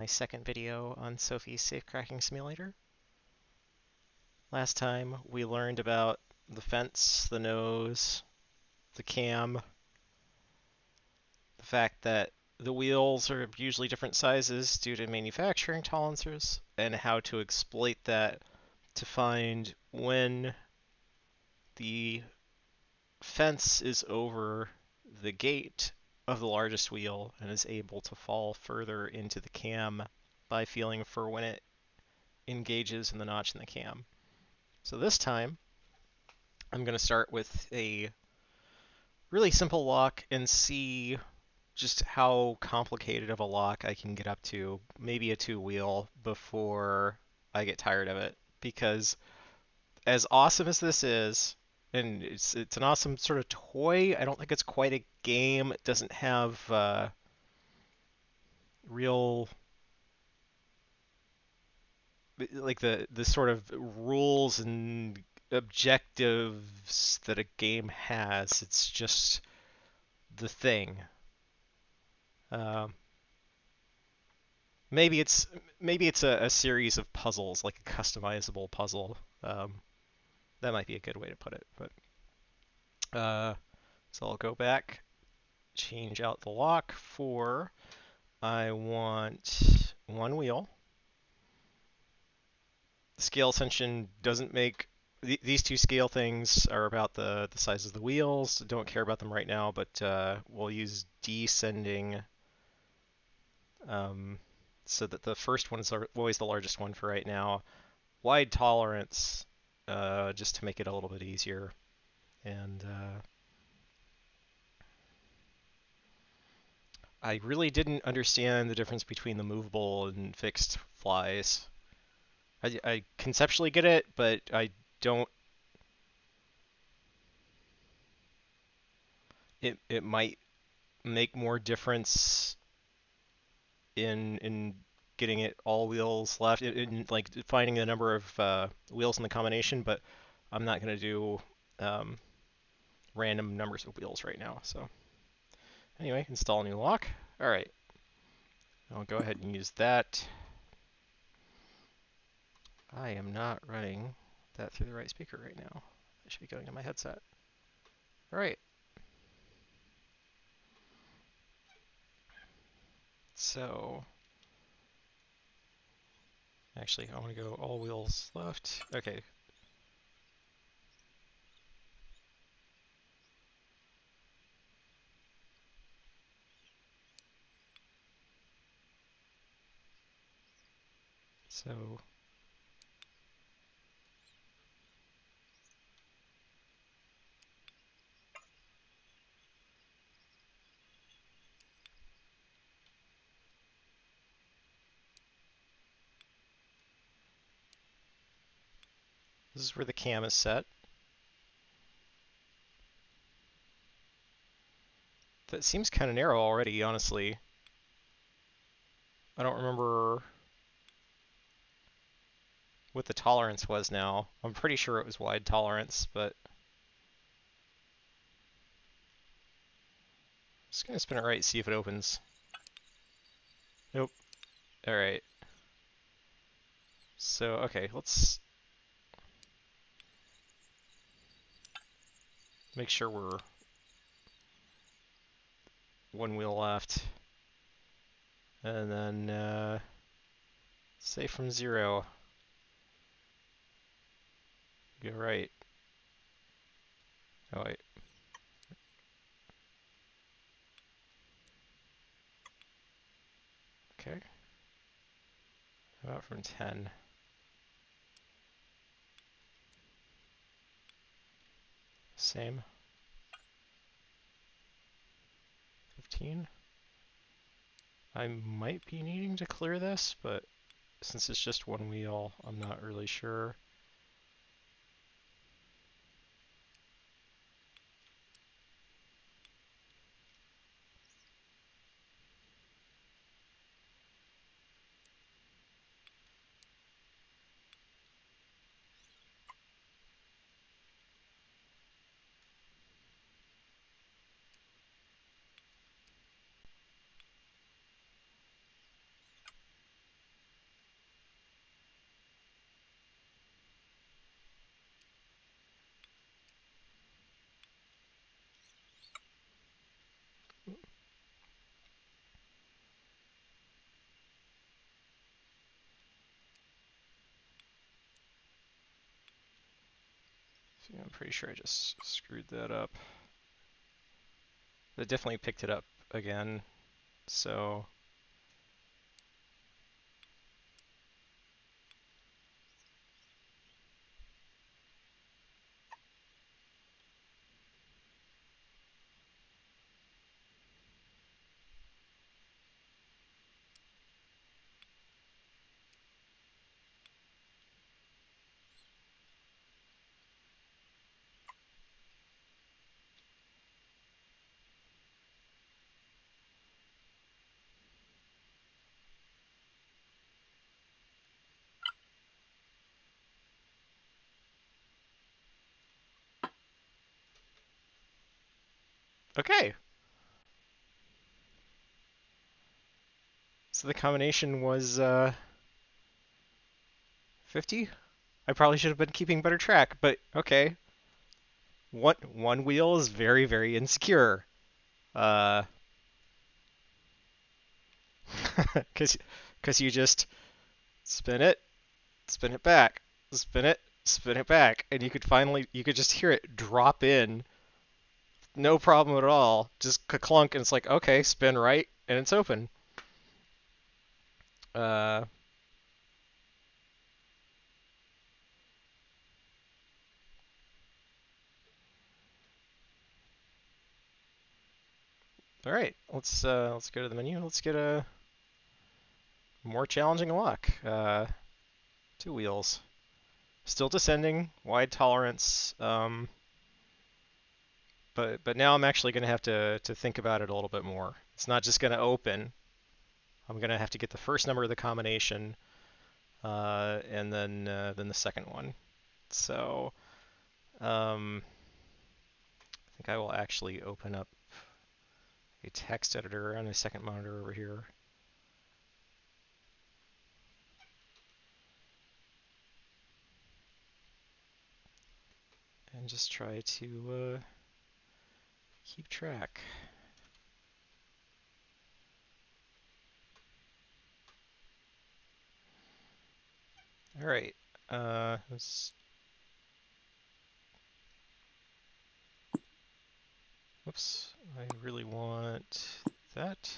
My second video on Sophie's Safecracking Simulator. Last time we learned about the fence, the nose, the cam, the fact that the wheels are usually different sizes due to manufacturing tolerances, and how to exploit that to find when the fence is over the gate of the largest wheel and is able to fall further into the cam by feeling for when it engages in the notch in the cam. So this time, I'm going to start with a really simple lock and see just how complicated of a lock I can get up to, maybe a two-wheel, before I get tired of it. Because as awesome as this is, and it's an awesome sort of toy, I don't think it's quite a game. It doesn't have real like the sort of rules and objectives that a game has. It's just the thing. Um, maybe it's a series of puzzles, like a customizable puzzle. Um, that might be a good way to put it. But so I'll go back, change out the lock for I want one wheel. Scale tension doesn't make these two scale things are about the size of the wheels. Don't care about them right now, but we'll use descending so that the first one is always the largest one for right now. Wide tolerance just to make it a little bit easier. And I really didn't understand the difference between the movable and fixed flies. I conceptually get it, but I don't. It might make more difference in getting it all wheels left, in like finding the number of wheels in the combination, but I'm not going to do um, random numbers of wheels right now. So anyway, install new lock. All right, I'll go ahead and use that. I am not running that through the right speaker right now. I should be going to my headset. All right. So actually, I want to go all wheels left. Okay. So this is where the cam is set. That seems kind of narrow already, honestly. I don't remember what the tolerance was now. I'm pretty sure it was wide tolerance, but just gonna spin it right, see if it opens. Nope. All right. So, okay, let's make sure we're one wheel left. And then say from 0, go right. Oh, wait. Okay. How about from 10? Same. 15. I might be needing to clear this, but since it's just one wheel, I'm not really sure. See, I'm pretty sure I just screwed that up. It definitely picked it up again, so... Okay! So the combination was 50? I probably should have been keeping better track, but okay. One wheel is very, very insecure. Uh, because you just spin it back, spin it back, and you could just hear it drop in, no problem at all. Just clunk, and it's like, okay, spin right, and it's open. Uh, all right, let's go to the menu. Let's get a more challenging lock. Two wheels, still descending, wide tolerance. But now I'm actually going to have to think about it a little bit more. It's not just going to open. I'm going to have to get the first number of the combination, and then the second one. So I think I will actually open up a text editor on a second monitor over here. And just try to keep track. All right. Whoops. I really want that.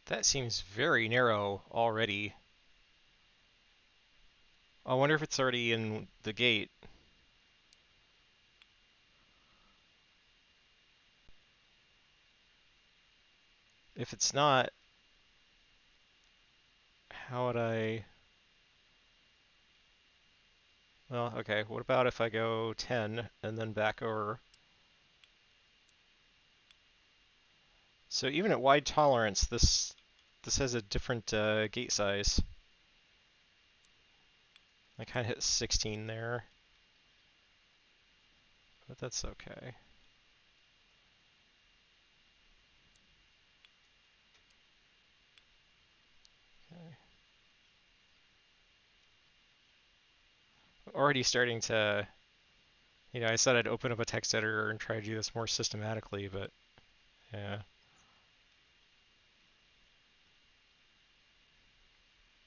That seems very narrow already. I wonder if it's already in the gate. If it's not, how would I... Well, okay, what about if I go 10 and then back over? So even at wide tolerance, this has a different gate size. I kind of hit 16 there, but that's okay. Okay. Already starting to, I said I'd open up a text editor and try to do this more systematically, but yeah.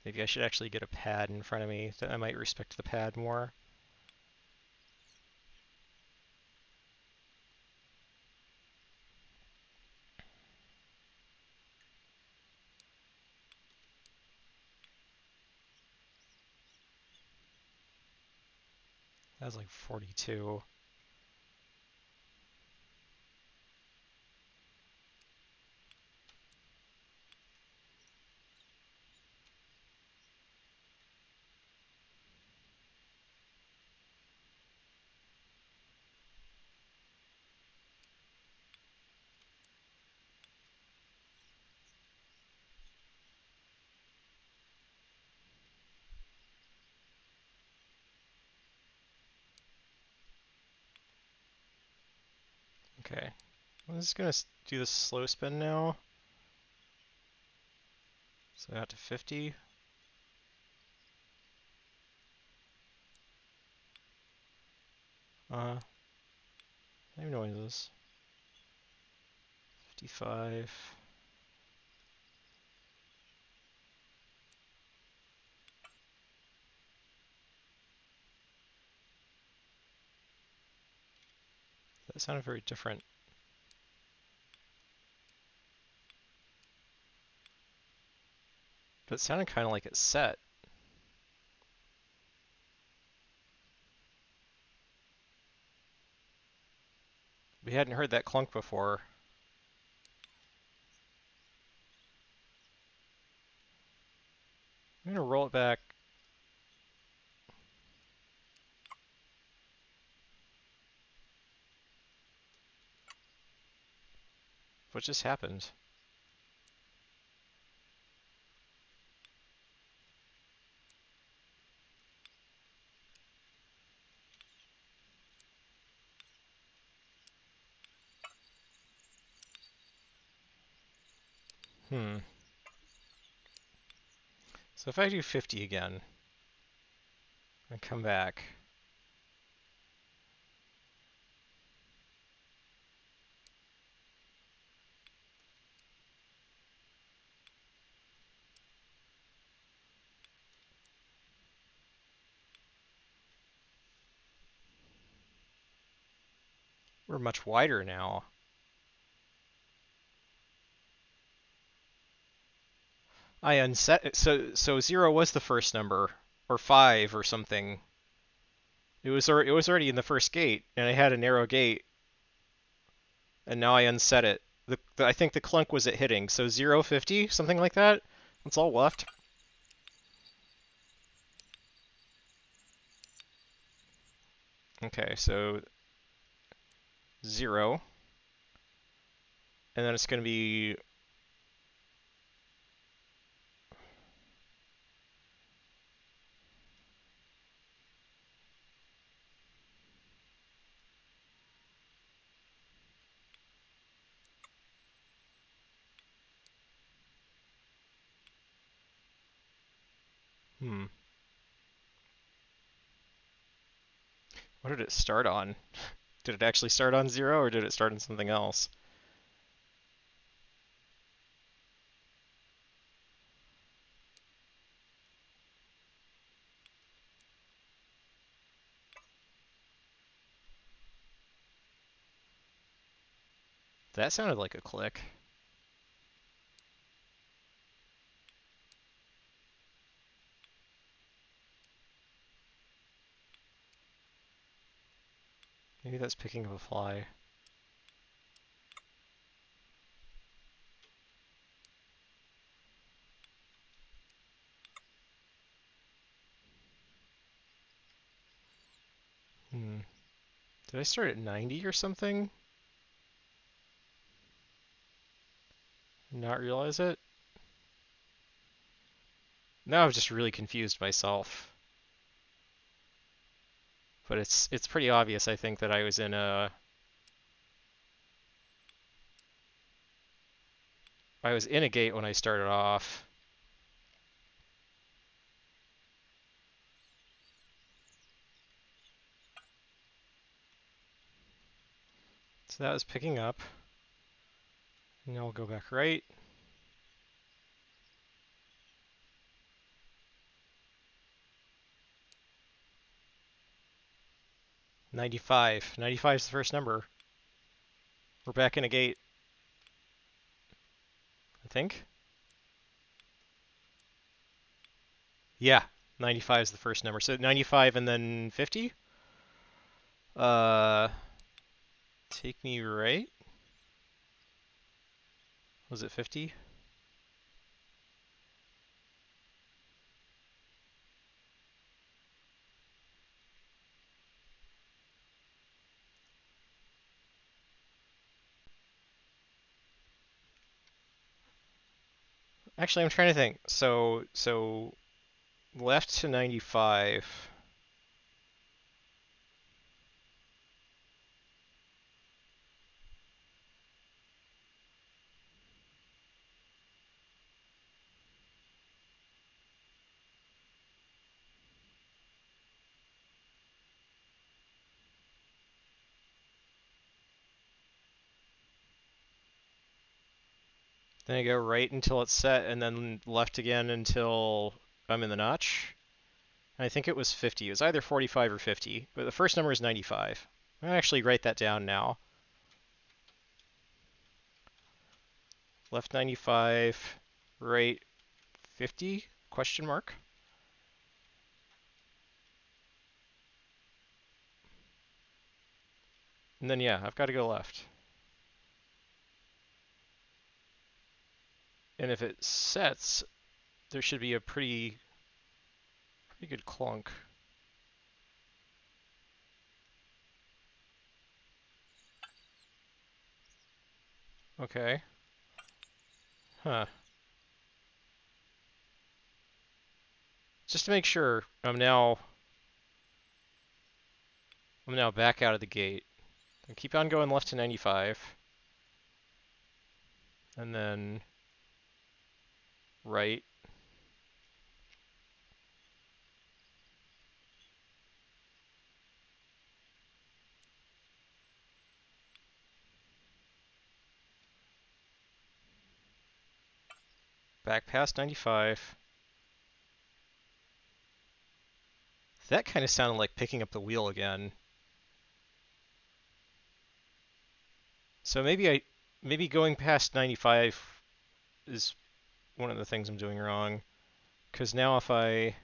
Maybe I should actually get a pad in front of me. I might respect the pad more. That was like 42. Okay. I'm just gonna do this slow spin now. So out to 50. I have no noises. 55. That sounded very different. But it sounded kind of like it's set. We hadn't heard that clunk before. I'm gonna roll it back. What just happened? Hmm. So if I do 50 again and come back, we're much wider now. I unset it. So 0 was the first number, or 5 or something. It was already in the first gate, and I had a narrow gate, and now I unset it. I think the clunk was at hitting, so 0, 50, something like that. That's all left. Okay, so 0, and then it's going to be hmm. What did it start on? Did it actually start on 0, or did it start on something else? That sounded like a click. Maybe that's picking up a fly. Hmm. Did I start at 90 or something? Not realize it? Now I've just really confused myself. But it's pretty obvious, I think, that I was in a gate when I started off. So that was picking up. Now I'll go back right. 95. 95 is the first number. We're back in a gate, I think. Yeah, 95 is the first number. So 95 and then 50? Uh, take me right? Was it 50? Actually, I'm trying to think. So left to 95. Then I go right until it's set, and then left again until I'm in the notch. I think it was 50. It was either 45 or 50, but the first number is 95. I'm gonna actually write that down now. left 95, right 50, question mark. And then yeah, I've got to go left. And if it sets, there should be a pretty good clunk. Okay. Huh. Just to make sure, I'm now back out of the gate. I keep on going left to 95. And then right. Back past 95. That kind of sounded like picking up the wheel again. So maybe going past 95 is one of the things I'm doing wrong. Because now if I...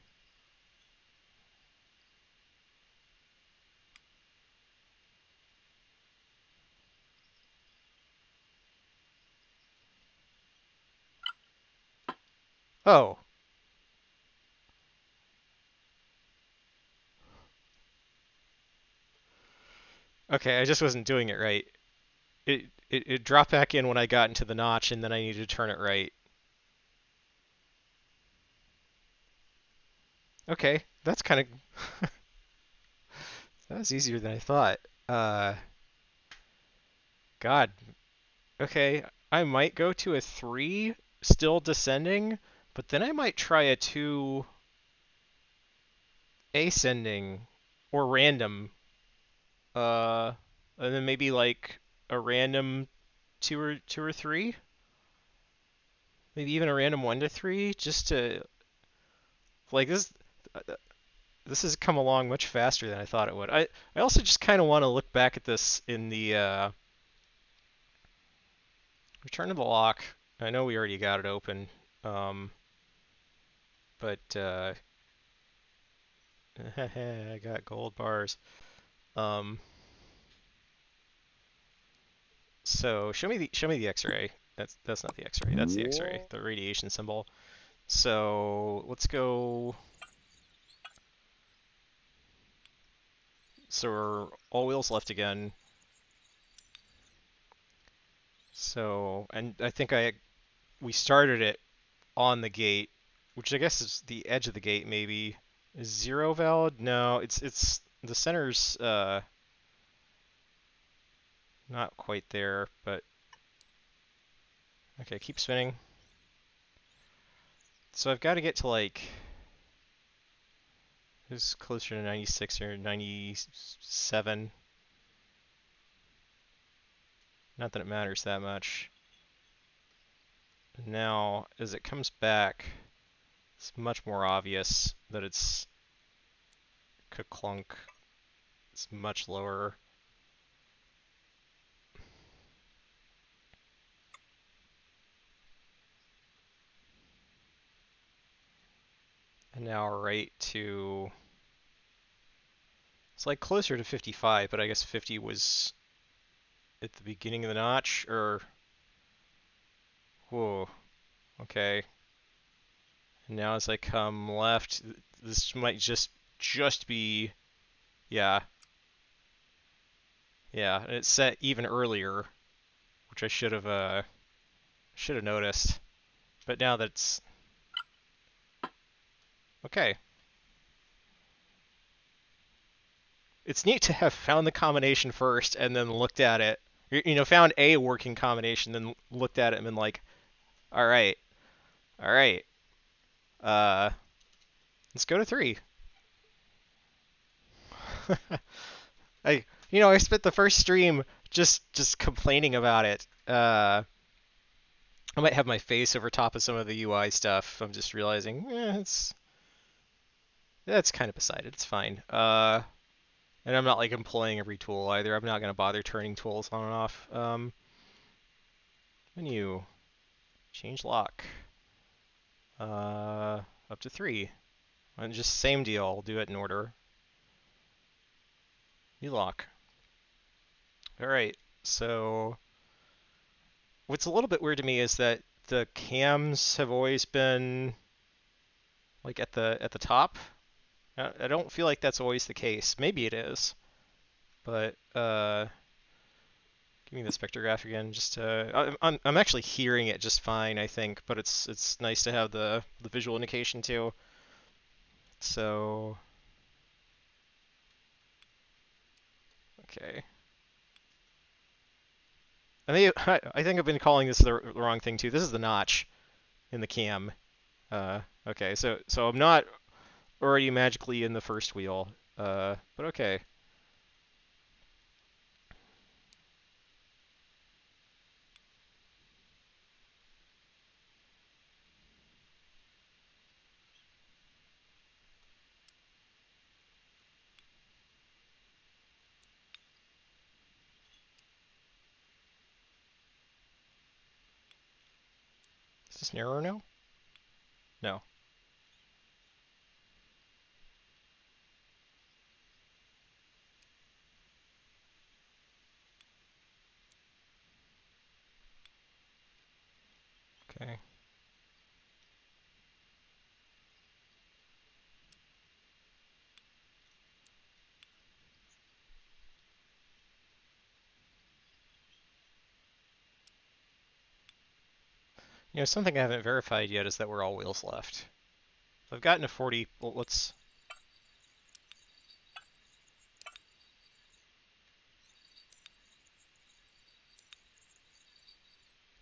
Oh. Okay, I just wasn't doing it right. It dropped back in when I got into the notch, and then I needed to turn it right. Okay, that's kind of... that was easier than I thought. Uh, God. Okay, I might go to a 3, still descending, but then I might try a 2 ascending or random. Uh, and then maybe like a random 2 or 3, maybe even a random 1 to 3, just to like this. This has come along much faster than I thought it would. I also just kind of want to look back at this in the return to the lock. I know we already got it open, um, but I got gold bars. Um, so show me the X-ray. That's not the X-ray. That's the X-ray. The radiation symbol. So let's go. So we're all wheels left again. So and I think we started it on the gate, which I guess is the edge of the gate maybe. Is 0 valid? No, it's the center's not quite there, but okay, keep spinning. So I've got to get to like who's closer to 96 or 97. Not that it matters that much. Now, as it comes back, it's much more obvious that it's clunk. It's much lower. And now right to... It's like closer to 55, but I guess 50 was at the beginning of the notch, or... Whoa, okay. And now as I come left, this might just be... Yeah. Yeah, and it's set even earlier, which I should have noticed. But now that's... Okay. It's neat to have found the combination first and then looked at it. Found a working combination, then looked at it and been like, all right, all right, uh, let's go to 3. I spent the first stream just complaining about it. I might have my face over top of some of the UI stuff. I'm just realizing, that's kind of beside it. It's fine. And I'm not like employing every tool either. I'm not gonna bother turning tools on and off. Menu. Change lock. Up to 3. And just same deal. I'll do it in order. New lock. All right. So what's a little bit weird to me is that the cams have always been like at the top. I don't feel like that's always the case. Maybe it is, but give me the spectrograph again. Just I'm actually hearing it just fine, I think, but it's nice to have the visual indication too. So okay. I think I've been calling this the wrong thing too. This is the notch in the cam. Okay, so I'm not already magically in the first wheel. But okay. Is this narrower now? No. Okay. Something I haven't verified yet is that we're all wheels left. I've gotten a 40. Well, let's.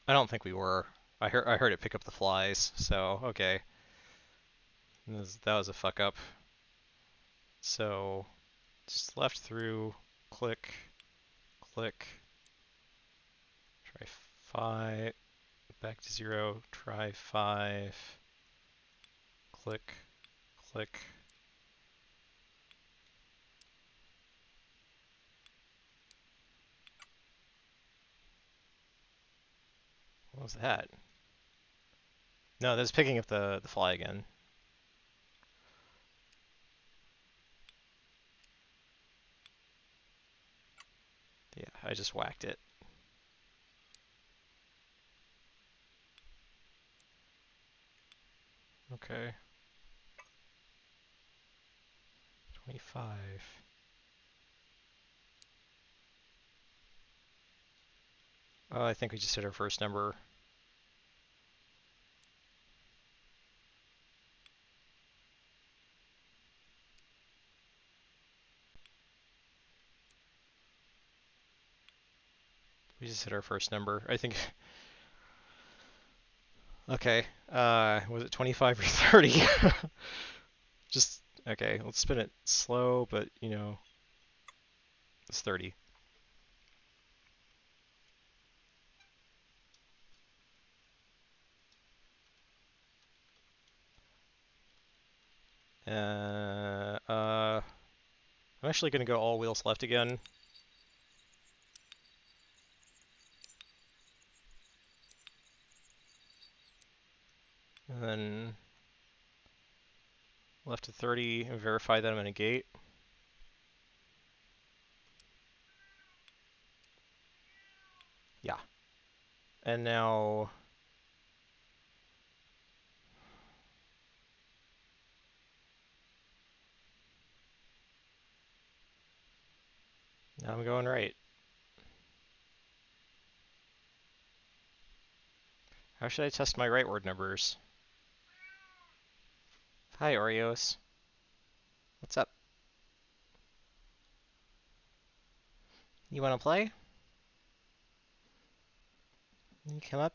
I don't think we were. I heard it pick up the flies. So okay. That was a fuck up. So just left through. Click. Click. Try 5. Back to 0. Try 5. Click. Click. What was that? No, that's picking up the fly again. Yeah, I just whacked it. Okay. 25. Oh, I think we just hit our first number. We just hit our first number. I think. Okay. Was it 25 or 30? Just okay. Let's spin it slow, but it's 30. I'm actually gonna go all wheels left again. And then left to 30 and verify that I'm in a gate. Yeah. And now I'm going right. How should I test my rightward numbers? Hi, Oreos. What's up? You want to play? You come up.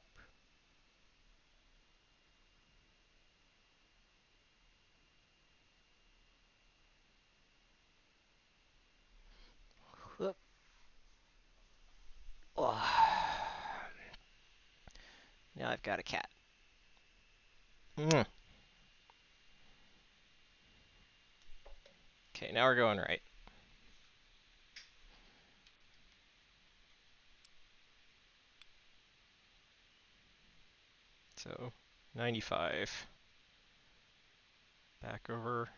Whoop. Oh. Now I've got a cat. Mm. Okay, now we're going right. So 95. Back over.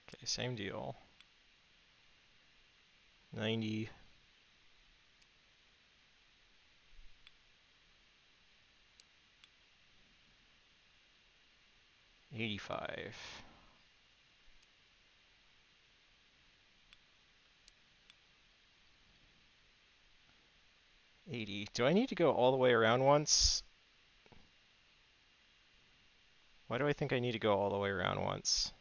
Okay, same deal. 90. 85. 80. Do I need to go all the way around once? Why do I think I need to go all the way around once?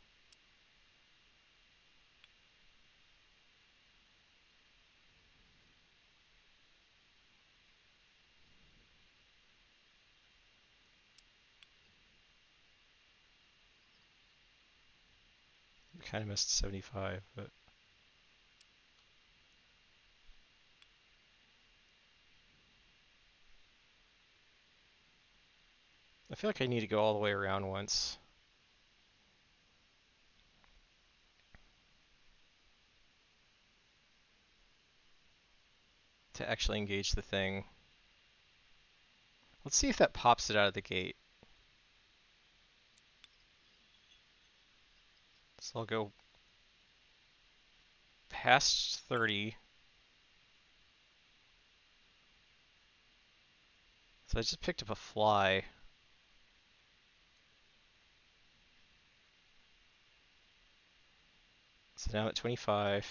Kind of missed 75, but I feel like I need to go all the way around once to actually engage the thing. Let's see if that pops it out of the gate. So I'll go past 30. So I just picked up a fly. So now I'm at 25.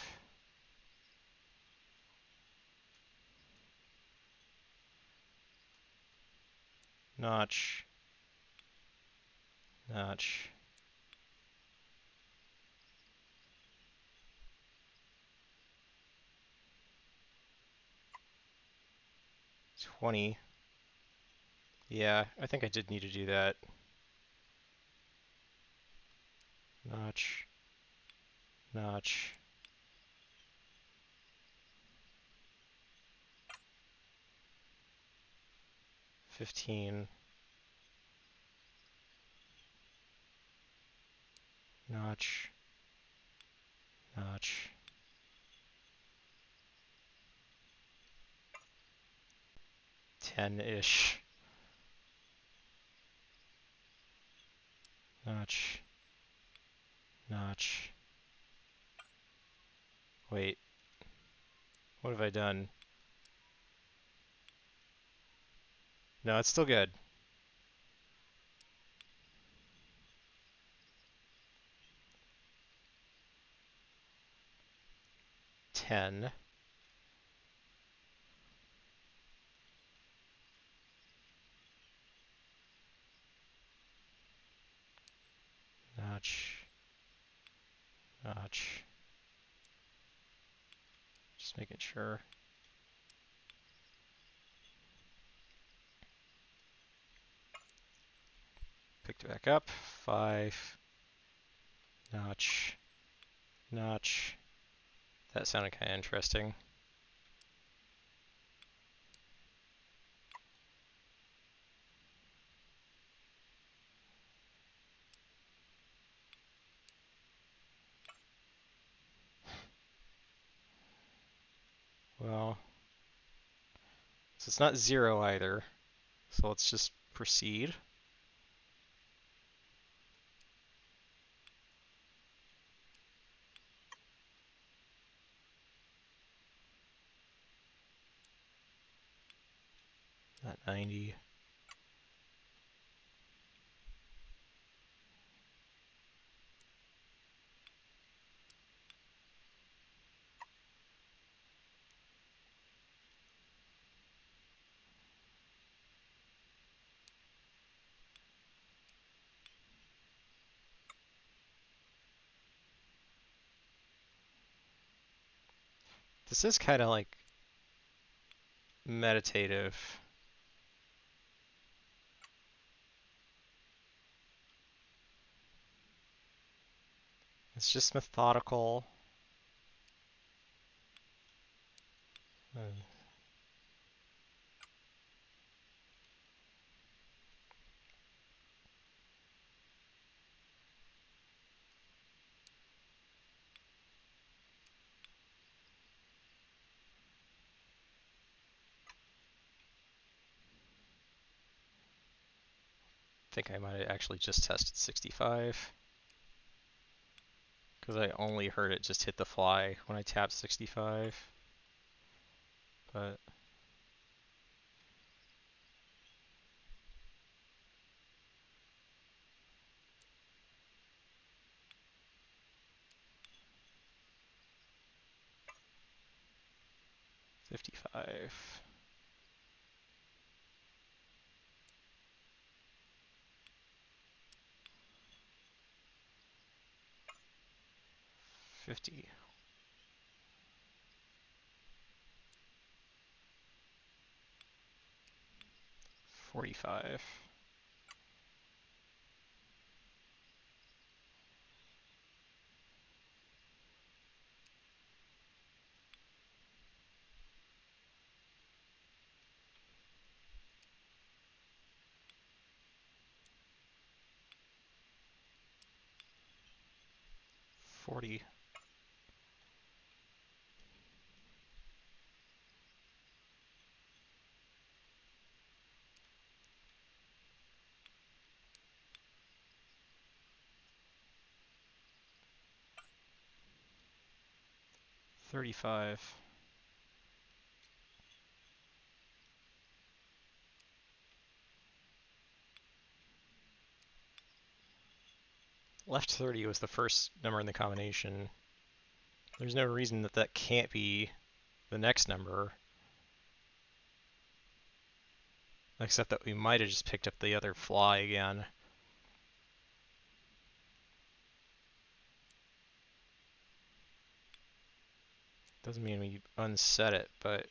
Notch. Notch. $20. Yeah, I think I did need to do that. Notch. Notch. $15. Notch. Notch. $10-ish. Notch. Notch. Wait. What have I done? No, it's still good. $10. Notch. Notch. Just making sure. Picked it back up. 5. Notch. Notch. That sounded kind of interesting. Well, so it's not 0 either. So let's just proceed. Not 90. This is kind of like meditative. It's just methodical. Uh, think I might have actually just tested 65. Because I only heard it just hit the fly when I tapped 65. But 55. 50. 45. 40. 35. Left 30 was the first number in the combination. There's no reason that that can't be the next number, except that we might have just picked up the other fly again. Doesn't mean we unset it, but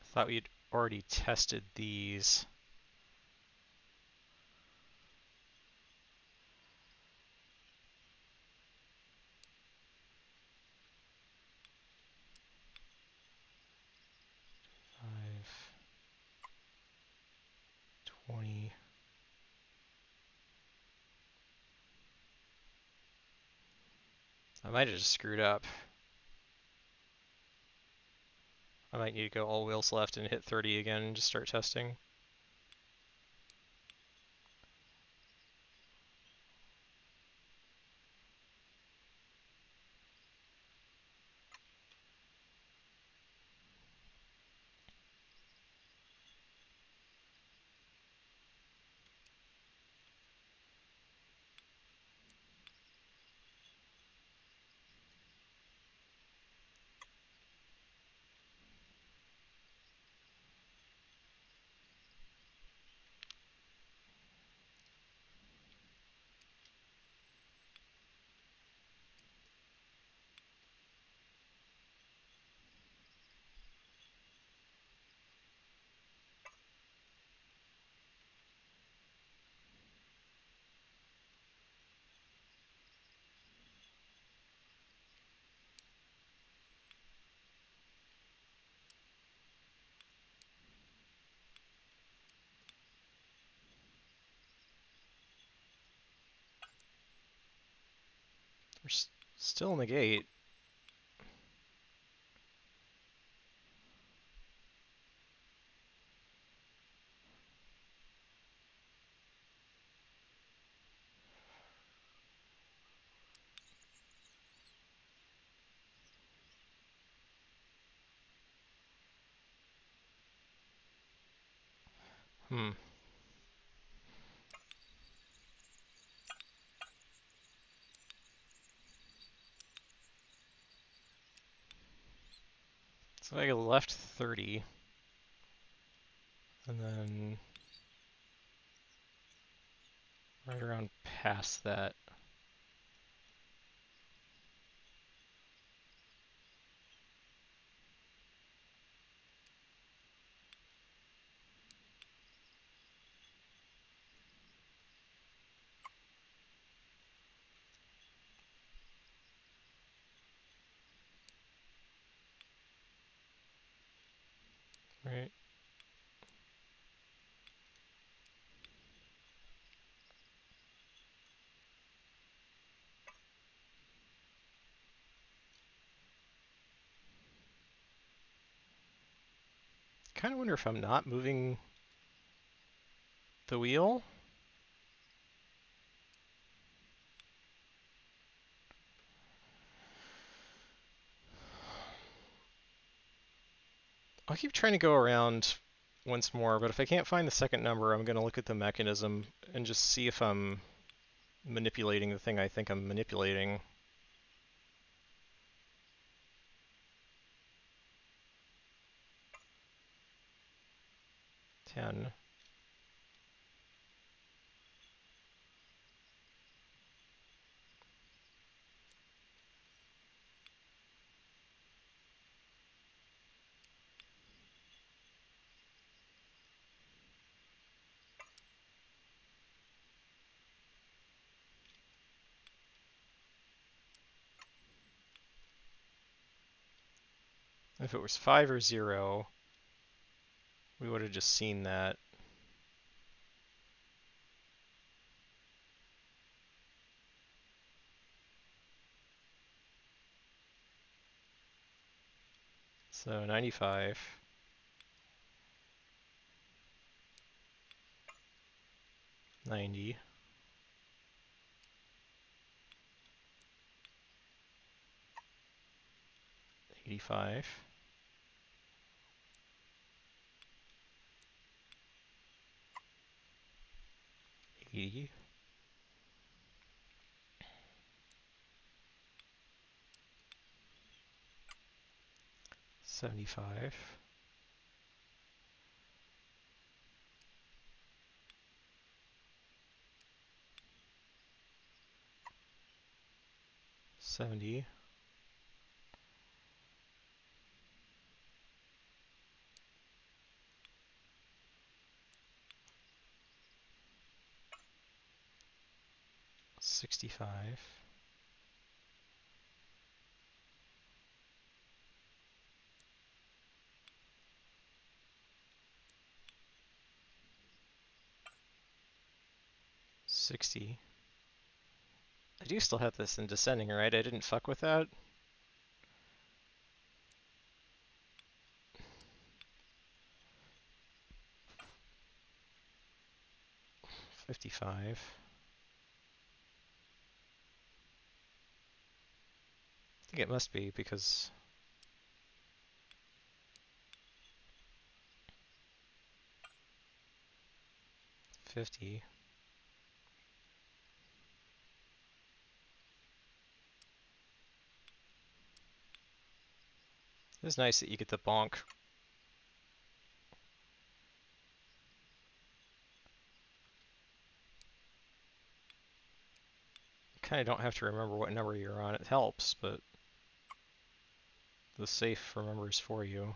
I thought we'd already tested these. Five, 20. I might have just screwed up. I might need to go all wheels left and hit 30 again and just start testing. We're still in the gate. Hmm. So I go left 30, and then right around past that. Right. kind of wonder if I'm not moving the wheel. I'll keep trying to go around once more, but if I can't find the second number, I'm going to look at the mechanism and just see if I'm manipulating the thing I think I'm manipulating. 10. If it was 5 or 0, we would have just seen that. So 95, 90, 85, 80, 75, 70, 65, 60. I do still have this in descending, right? I didn't fuck with that. 55. I think it must be because 50. It's nice that you get the bonk. Kind of don't have to remember what number you're on. It helps, but the safe remembers for you.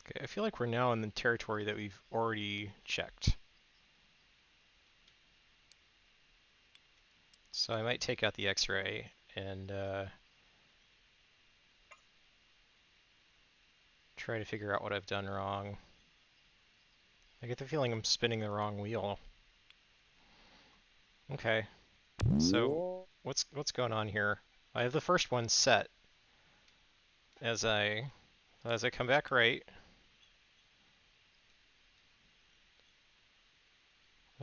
Okay, I feel like we're now in the territory that we've already checked. So I might take out the X-ray and try to figure out what I've done wrong. I get the feeling I'm spinning the wrong wheel. Okay, so what's going on here? I have the first one set. As I come back right,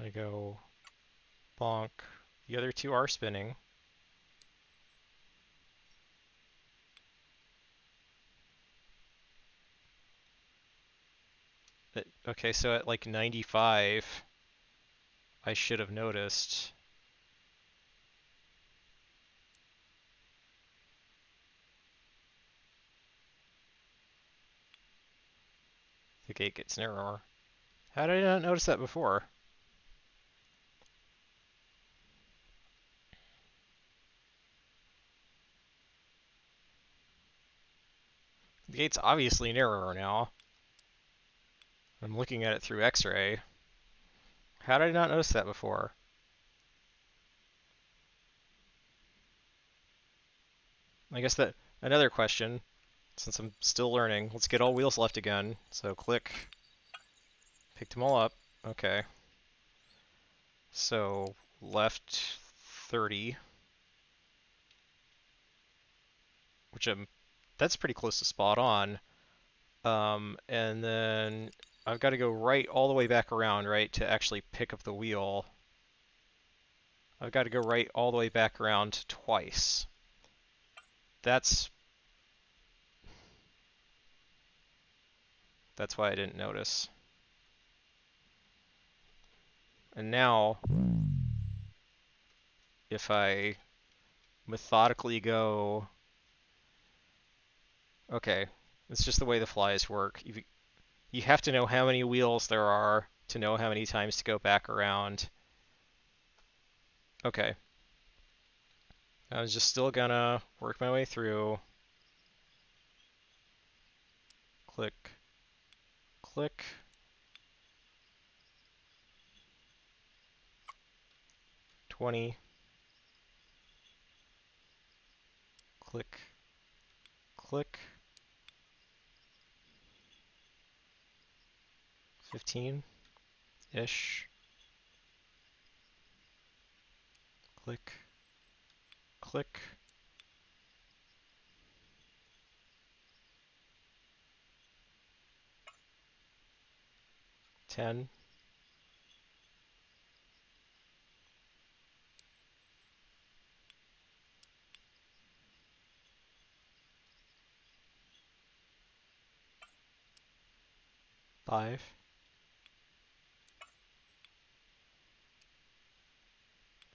I go bonk. The other two are spinning. Okay, so at like 95, I should have noticed. gate gets narrower. How did I not notice that before? The gate's obviously narrower now. I'm looking at it through X-ray. How did I not notice that before? I guess that another question, since I'm still learning. Let's get all wheels left again. So click, picked them all up. Okay. So left 30, which that's pretty close to spot on. And then I've got to go right all the way back around, right, to actually pick up the wheel. I've got to go right all the way back around twice. That's why I didn't notice. And now, if I methodically go... Okay, it's just the way the flies work. You have to know how many wheels there are to know how many times to go back around. Okay. I was just still gonna work my way through. Click, click. $20. Click, click. 15-ish. Click, click. 10. 5.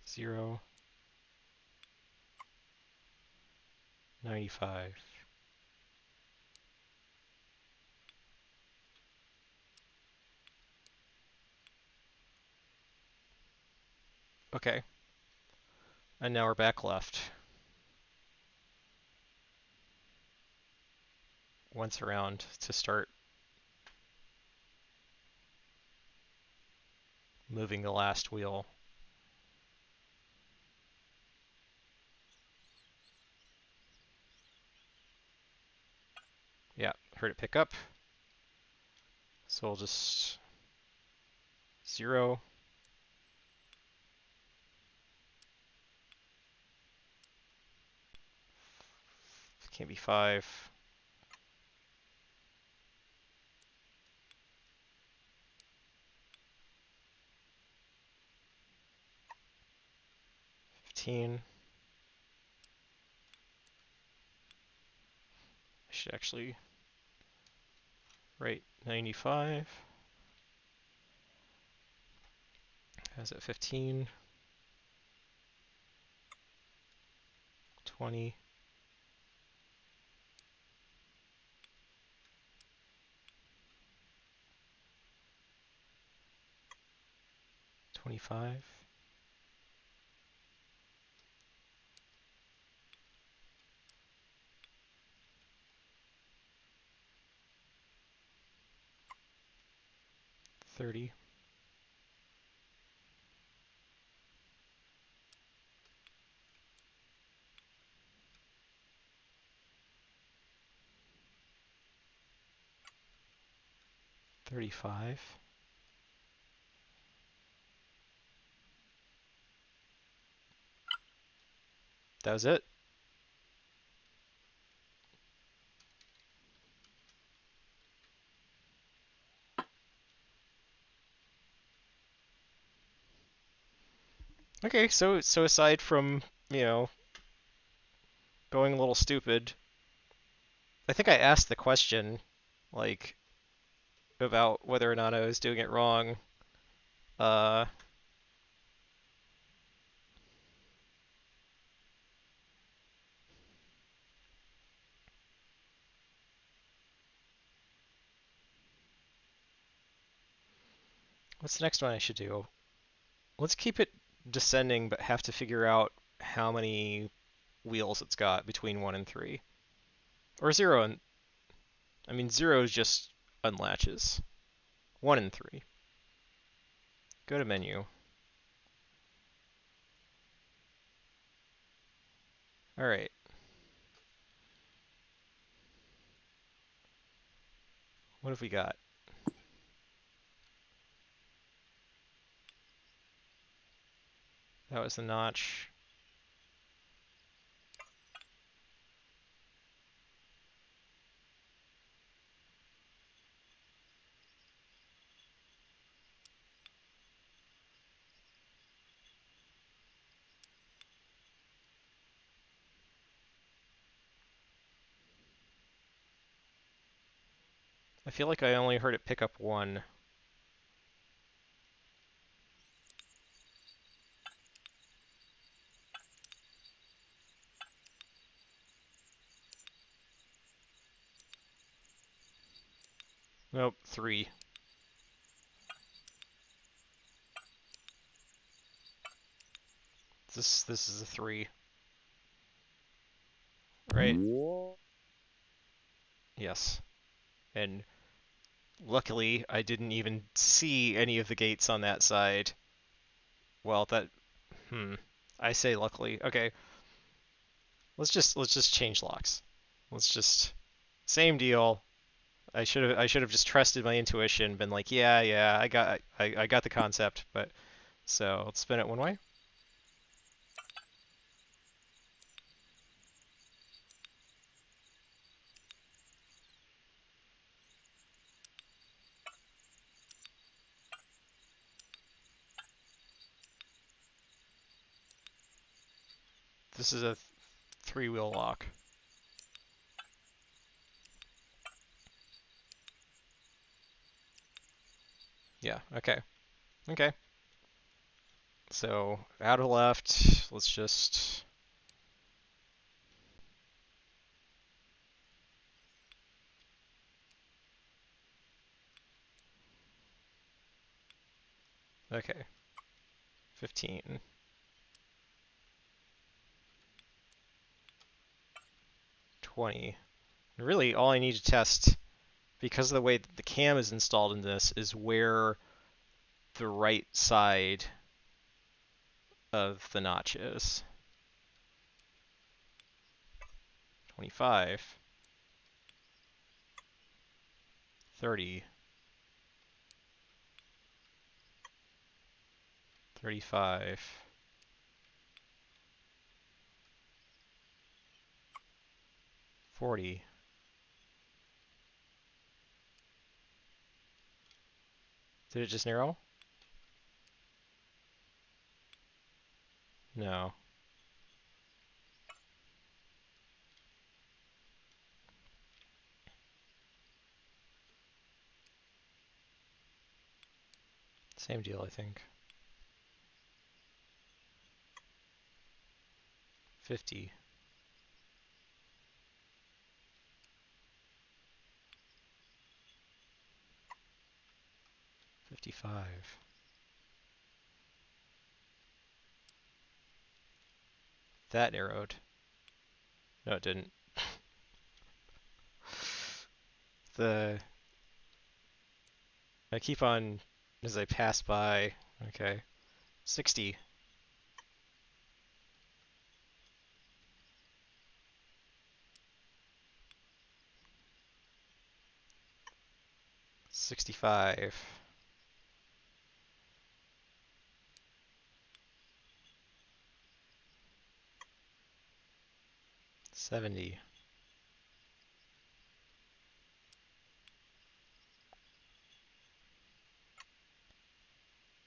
0. 95. Okay. And now we're back left. Once around to start moving the last wheel. Yeah, heard it pick up. So we'll just 0. Can't be 5. 15. I should actually write 95. Has it 15? 20. 25. 30. 35. That was it. Okay, so aside from, going a little stupid, I think I asked the question, like, about whether or not I was doing it wrong. Uh, What's the next one I should do? Let's keep it descending, but have to figure out how many wheels it's got between 1 and 3. Or 0 and... I mean, 0 is just unlatches. 1 and 3. Go to menu. Alright. What have we got? That was the notch. I feel like I only heard it pick up 1. Nope, 3. This is a 3. Right? Yes. And luckily, I didn't even see any of the gates on that side. Well, that... I say luckily. Okay, let's just change locks. Let's just... Same deal. I should have just trusted my intuition, been like, yeah, I got the concept, but so let's spin it one way. This is a 3-wheel lock. Yeah, okay. Okay. So out of left, let's just... Okay. 15. 20. Really, all I need to test, because of the way that the cam is installed in this, is where the right side of the notch is. 25. 30. 35. 40. Did it just narrow? No. Same deal, I think. 50. 55. That narrowed. No, it didn't. The... I keep on, as I pass by, okay. 60. 65. 70.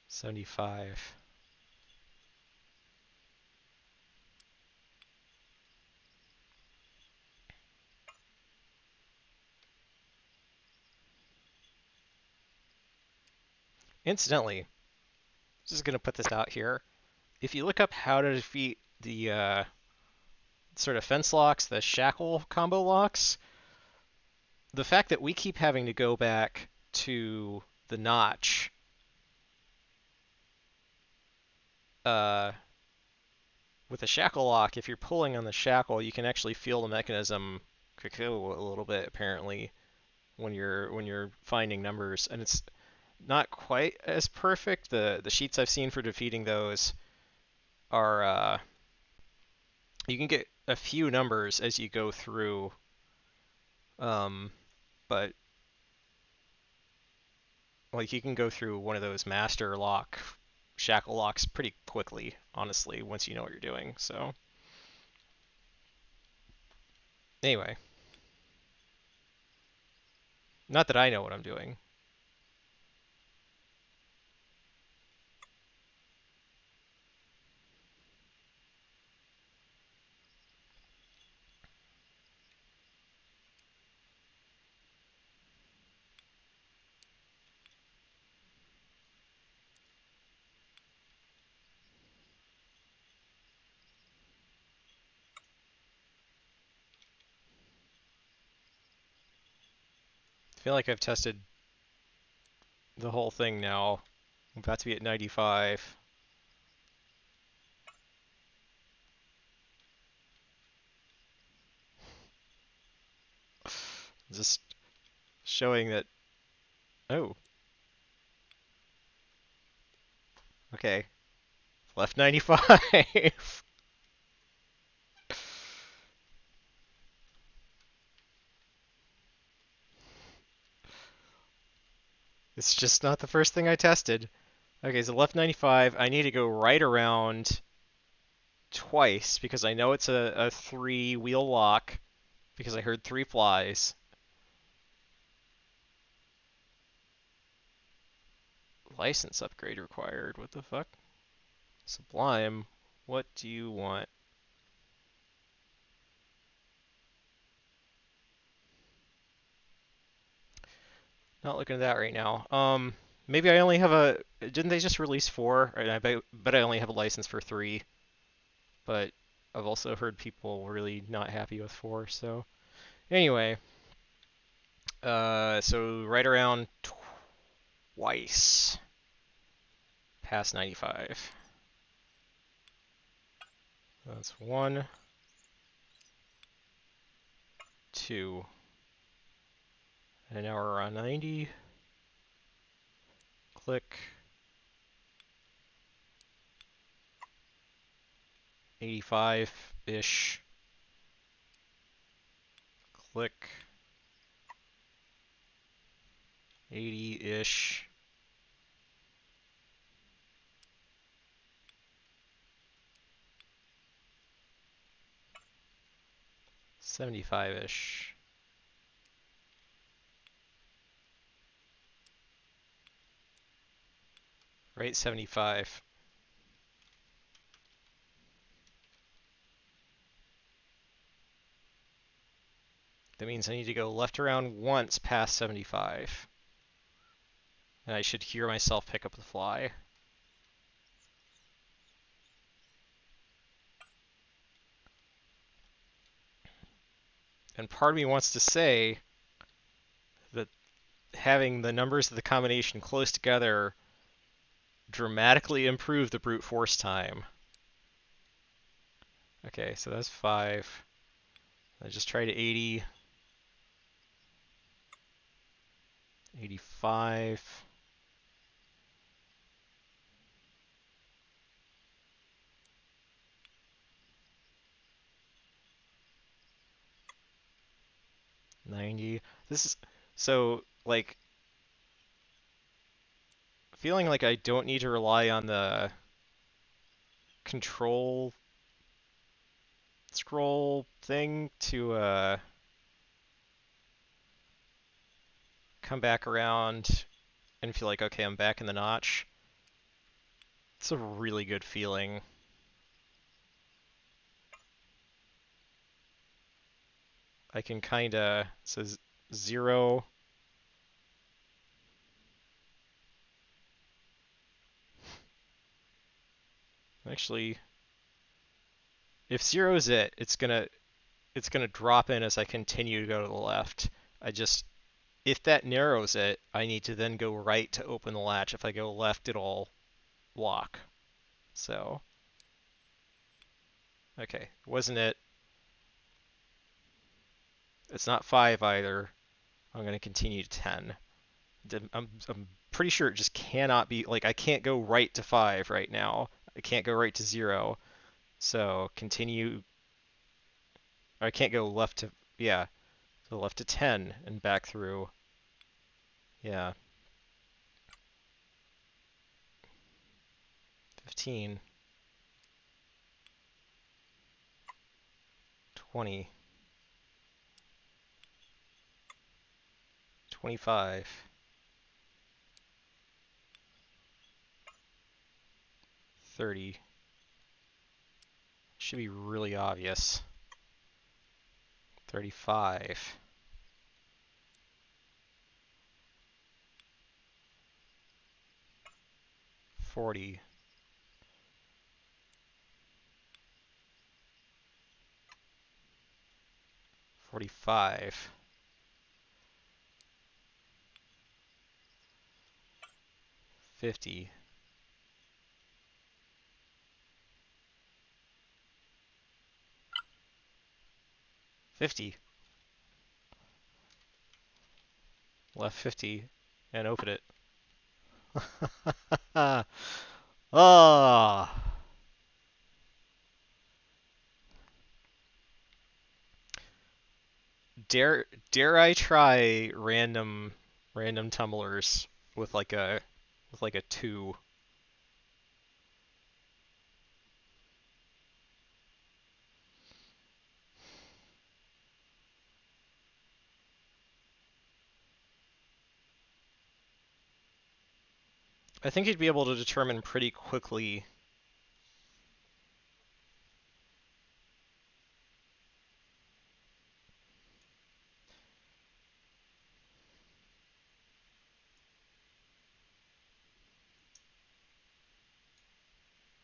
75. Incidentally, just going to put this out here. If you look up how to defeat the sort of fence locks, the shackle combo locks, the fact that we keep having to go back to the notch uh, with a shackle lock, if you're pulling on the shackle, you can actually feel the mechanism cuckoo a little bit apparently when you're finding numbers, and it's not quite as perfect. The sheets I've seen for defeating those are you can get a few numbers as you go through, um, but like you can go through one of those master lock shackle locks pretty quickly, honestly, once you know what you're doing. So anyway, not that I know what I'm doing. I feel like I've tested the whole thing now. I'm about to be at 95. Just showing that, oh, okay, left 95. It's just not the first thing I tested. Okay, so left 95. I need to go right around twice because I know it's a three wheel lock because I heard three flies. License upgrade required. What the fuck? Sublime. What do you want? Not looking at that right now. Maybe I only have a. Didn't they just release four? And but I only have a license for three. But I've also heard people really not happy with four. So anyway, so right around twice past 95. That's one, two, and now we're on 90. Click. 85-ish. Click. 80-ish. $75-ish. Right, 75. That means I need to go left around once past 75. And I should hear myself pick up the fly. And part of me wants to say that having the numbers of the combination close together dramatically improve the brute force time. Okay, so that's 5. I just tried 80. 85. $90. This is so like feeling like I don't need to rely on the control scroll thing to come back around and feel like, okay, I'm back in the notch. It's a really good feeling. I can kinda, it says 0. Actually, if 0 is it, it's gonna drop in as I continue to go to the left. I just, if that narrows it, I need to then go right to open the latch. If I go left, it'll lock. So, okay, wasn't it? It's not 5 either. I'm going to continue to 10. I'm pretty sure it just cannot be, like, I can't go right to 5 right now. I can't go right to 0. So continue. I can't go left to, yeah, so left to 10 and back through. Yeah. 15. 20. 25. 30. Should be really obvious. 35. 40. 45. 50. 50. Left 50 and open it. Ah. Dare I try random tumblers with like a 2? I think you'd be able to determine pretty quickly.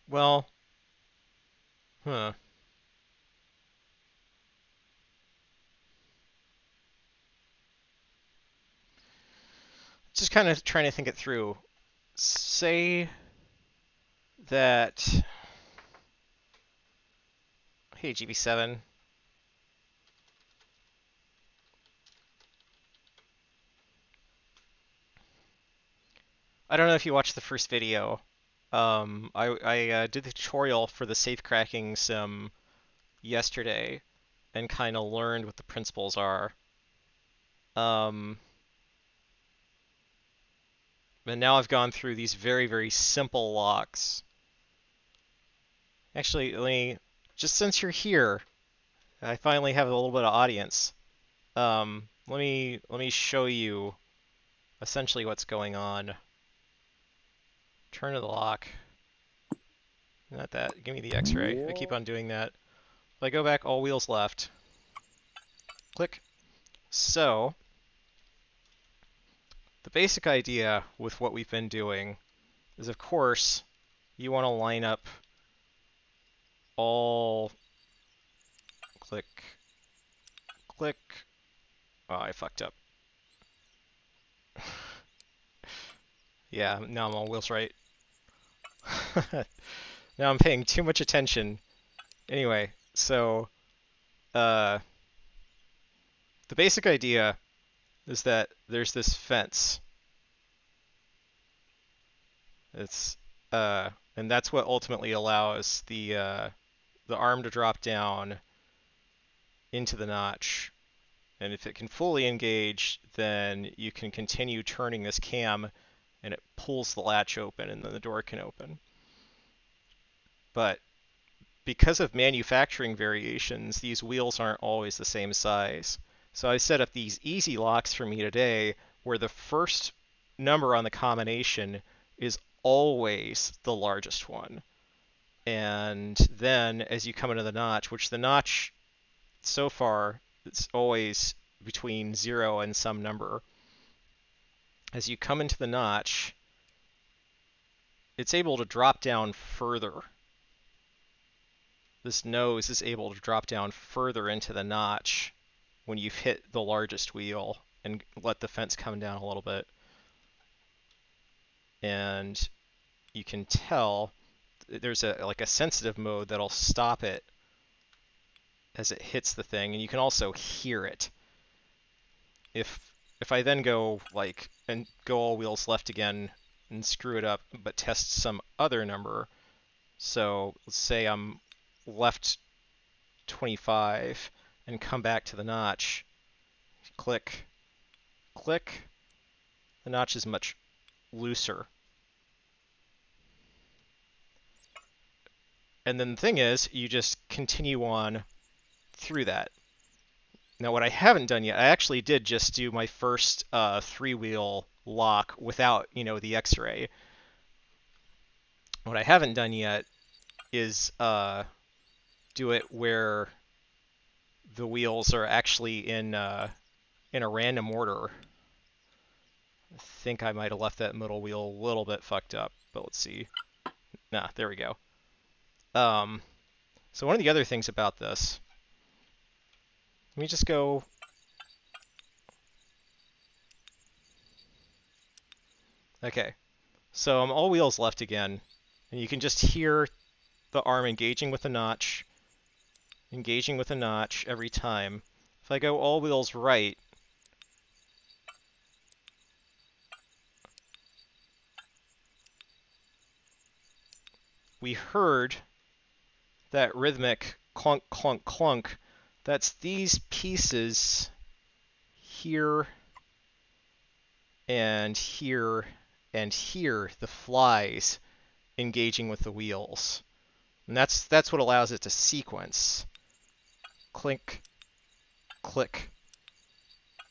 Well, huh. Just kind of trying to think it through. Say that, hey, GB7, I don't know if you watched the first video. I did the tutorial for the Safecracking sim yesterday and kind of learned what the principles are. Um, and now I've gone through these very, very simple locks. Actually, just since you're here, I finally have a little bit of audience. Let me show you essentially what's going on. Turn to the lock. Not that. Give me the X-ray. I keep on doing that. If I go back, all wheels left. Click. So, the basic idea with what we've been doing is, of course, you want to line up all... Click. Click. Oh, I fucked up. Yeah, now I'm on wheels right. Now I'm paying too much attention. Anyway, so the basic idea is that there's this fence. It's and that's what ultimately allows the arm to drop down into the notch. And if it can fully engage, then you can continue turning this cam and it pulls the latch open and then the door can open. But because of manufacturing variations, these wheels aren't always the same size. So I set up these easy locks for me today where the first number on the combination is always the largest one. And then as you come into the notch, which the notch so far, it's always between 0 and some number. As you come into the notch, it's able to drop down further. This nose is able to drop down further into the notch when you've hit the largest wheel and let the fence come down a little bit. And you can tell there's like a sensitive mode that'll stop it as it hits the thing, and you can also hear it. If I then go and go all wheels left again and screw it up, but test some other number, so let's say I'm left 25 and come back to the notch, click, click, the notch is much looser. And then the thing is, you just continue on through that. Now what I haven't done yet, I actually did just do my first three-wheel lock without, the X-ray. What I haven't done yet is do it where the wheels are actually in a random order. I think I might have left that middle wheel a little bit fucked up, but let's see. Nah, there we go. So one of the other things about this, let me just go. Okay, so I'm all wheels left again, and you can just hear the arm engaging with the notch, every time. If I go all wheels right, we heard that rhythmic clunk, clunk, clunk. That's these pieces here and here and here, the flies engaging with the wheels. And that's what allows it to sequence. Clink, click,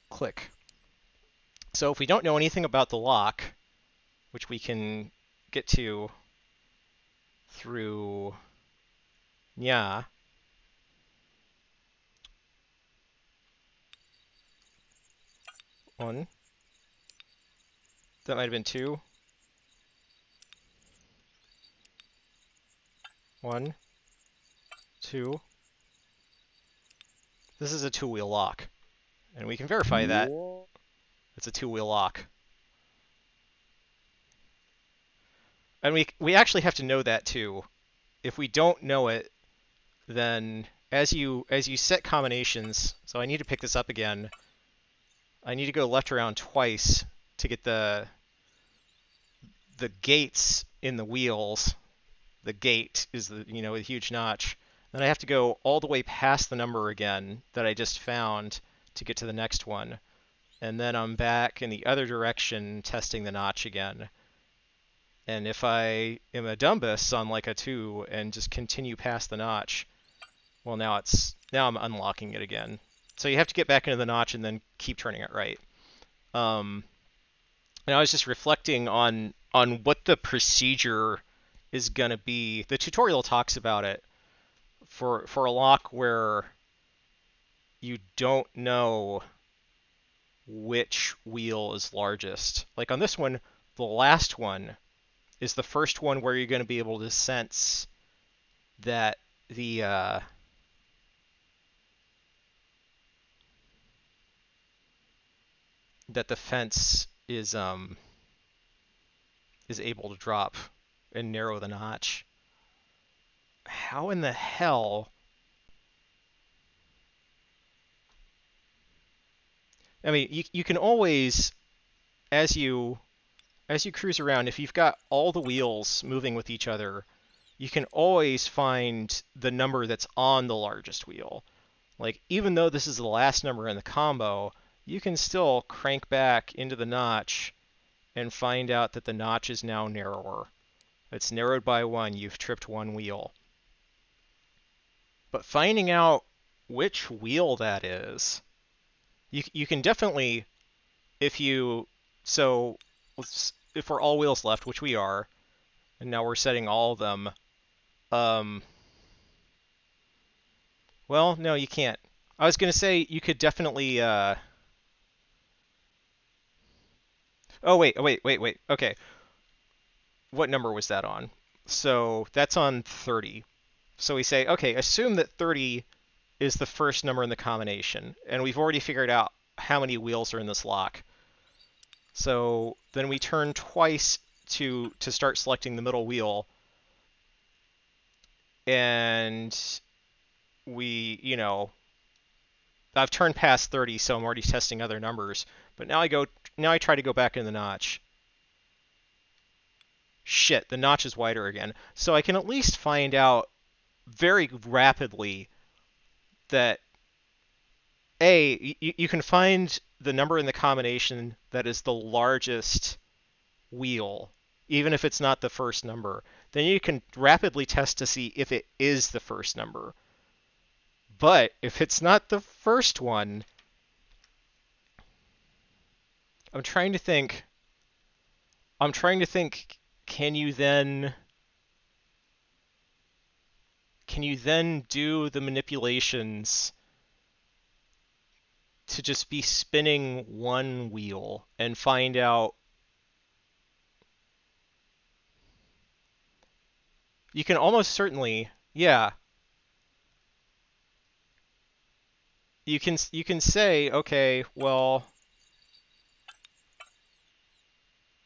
click. So if we don't know anything about the lock, which we can get to through nya, one, that might have been two, one, two. This is a two-wheel lock, and we can verify that it's a two-wheel lock. And we actually have to know that too. If we don't know it, then as you set combinations, so I need to pick this up again. I need to go left around twice to get the gates in the wheels. The gate is the the huge notch. Then I have to go all the way past the number again that I just found to get to the next one. And then I'm back in the other direction testing the notch again. And if I am a dumbus on like a 2 and just continue past the notch, well now I'm unlocking it again. So you have to get back into the notch and then keep turning it right. And I was just reflecting on what the procedure is going to be. The tutorial talks about it for a lock where you don't know which wheel is largest. Like on this one, the last one is the first one where you're going to be able to sense that the fence is able to drop and narrow the notch. How in the hell? I mean, you can always, as you cruise around, if you've got all the wheels moving with each other, you can always find the number that's on the largest wheel. Like, even though this is the last number in the combo, you can still crank back into the notch and find out that the notch is now narrower. It's narrowed by 1. You've tripped one wheel. But finding out which wheel that is, you can definitely, if we're all wheels left, which we are, and now we're setting all of them, well, no, you can't. I was going to say you could definitely, oh, wait. Okay. What number was that on? So that's on 30. So we say, okay, assume that 30 is the first number in the combination, and we've already figured out how many wheels are in this lock. So then we turn twice to start selecting the middle wheel, and I've turned past 30, so I'm already testing other numbers. But now I try to go back in the notch. Shit, the notch is wider again. So I can at least find out very rapidly that you can find the number in the combination that is the largest wheel, even if it's not the first number. Then you can rapidly test to see if it is the first number. But if it's not the first one, I'm trying to think. I'm trying to think. Can you then do the manipulations to just be spinning one wheel and find out? You can almost certainly, yeah. You can say, okay, well,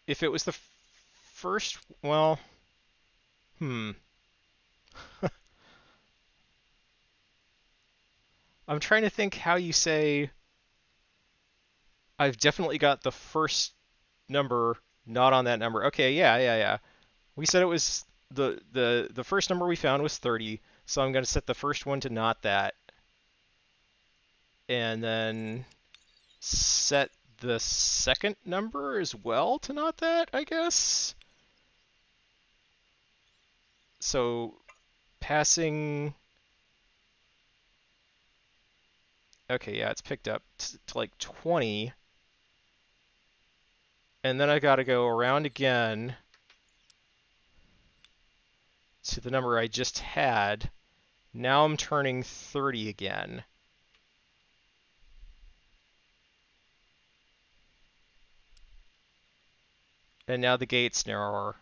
if it was the first, well, I'm trying to think how you say I've definitely got the first number not on that number. Okay, yeah. We said it was the first number we found was 30, so I'm going to set the first one to not that, and then set the second number as well to not that, I guess. So passing. Okay, yeah, it's picked up to like 20. And then I got to go around again to the number I just had. Now I'm turning 30 again. And now the gate's narrower.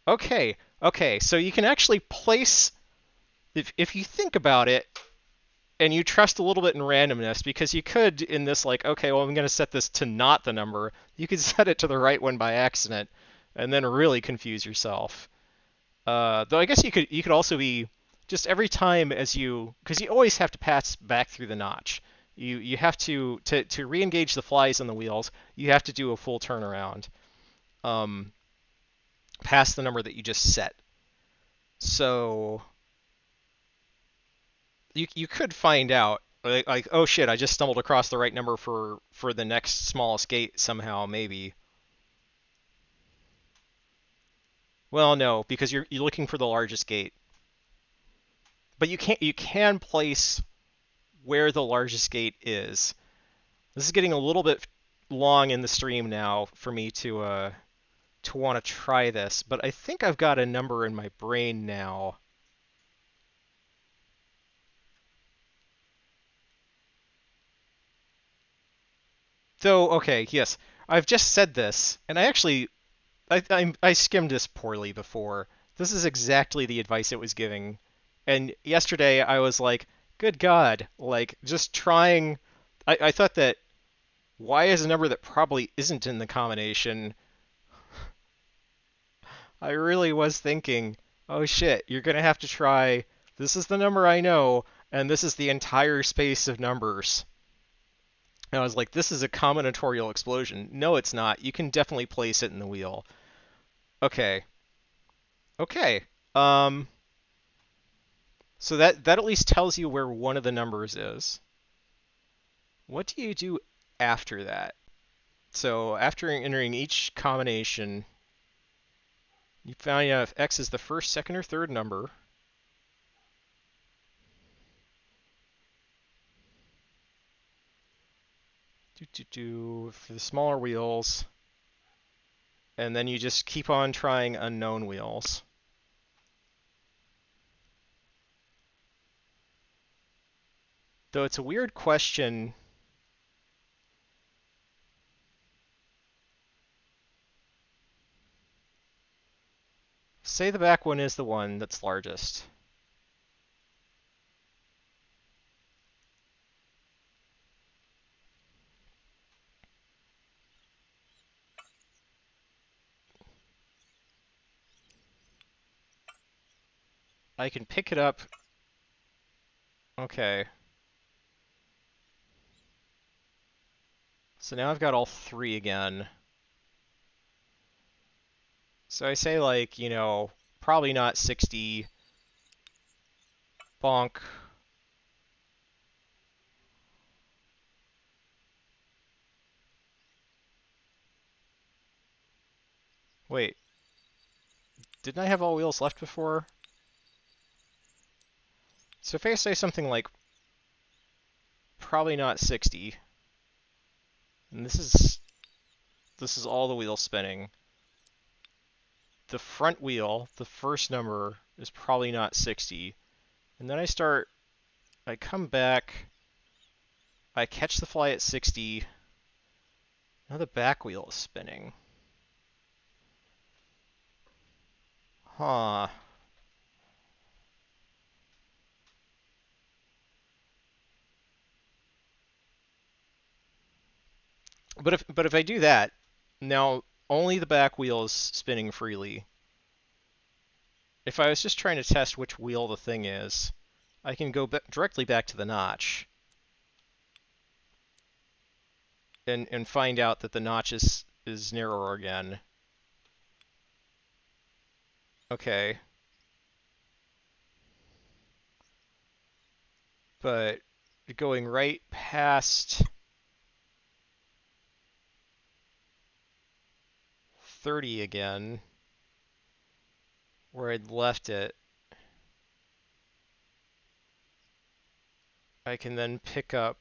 Okay, so you can actually place, if you think about it, and you trust a little bit in randomness, because you could, in this, like, okay, well, I'm going to set this to not the number. You could set it to the right one by accident, and then really confuse yourself. Though I guess you could also be just every time because you always have to pass back through the notch. You have to re-engage the flies on the wheels. You have to do a full turnaround, past the number that you just set. So you could find out like, oh shit, I just stumbled across the right number for the next smallest gate somehow, maybe. Well, no, because you're looking for the largest gate. But you can place where the largest gate is. This is getting a little bit long in the stream now for me to want to try this, but I think I've got a number in my brain now. Though, okay, yes, I've just said this, and I skimmed this poorly before. This is exactly the advice it was giving. And yesterday I was like, good God, like just trying. I thought that y is a number that probably isn't in the combination. I really was thinking, oh shit, you're going to have to try. This is the number I know, and this is the entire space of numbers. And I was like, this is a combinatorial explosion. No, it's not. You can definitely place it in the wheel. Okay. Okay. So that at least tells you where one of the numbers is. What do you do after that? So after entering each combination, you find out if X is the first, second, or third number. For the smaller wheels. And then you just keep on trying unknown wheels. Though it's a weird question. Say the back one is the one that's largest. I can pick it up. Okay. So now I've got all three again. So I say, like, probably not 60. Bonk. Wait, didn't I have all wheels left before? So if I say something like probably not 60, and this is all the wheels spinning. The front wheel, the first number, is probably not 60. And then I come back, I catch the fly at 60. Now the back wheel is spinning. Huh. But if I do that, now only the back wheel is spinning freely. If I was just trying to test which wheel the thing is, I can go directly back to the notch and find out that the notch is narrower again. Okay. But going right past 30 again, where I'd left it, I can then pick up,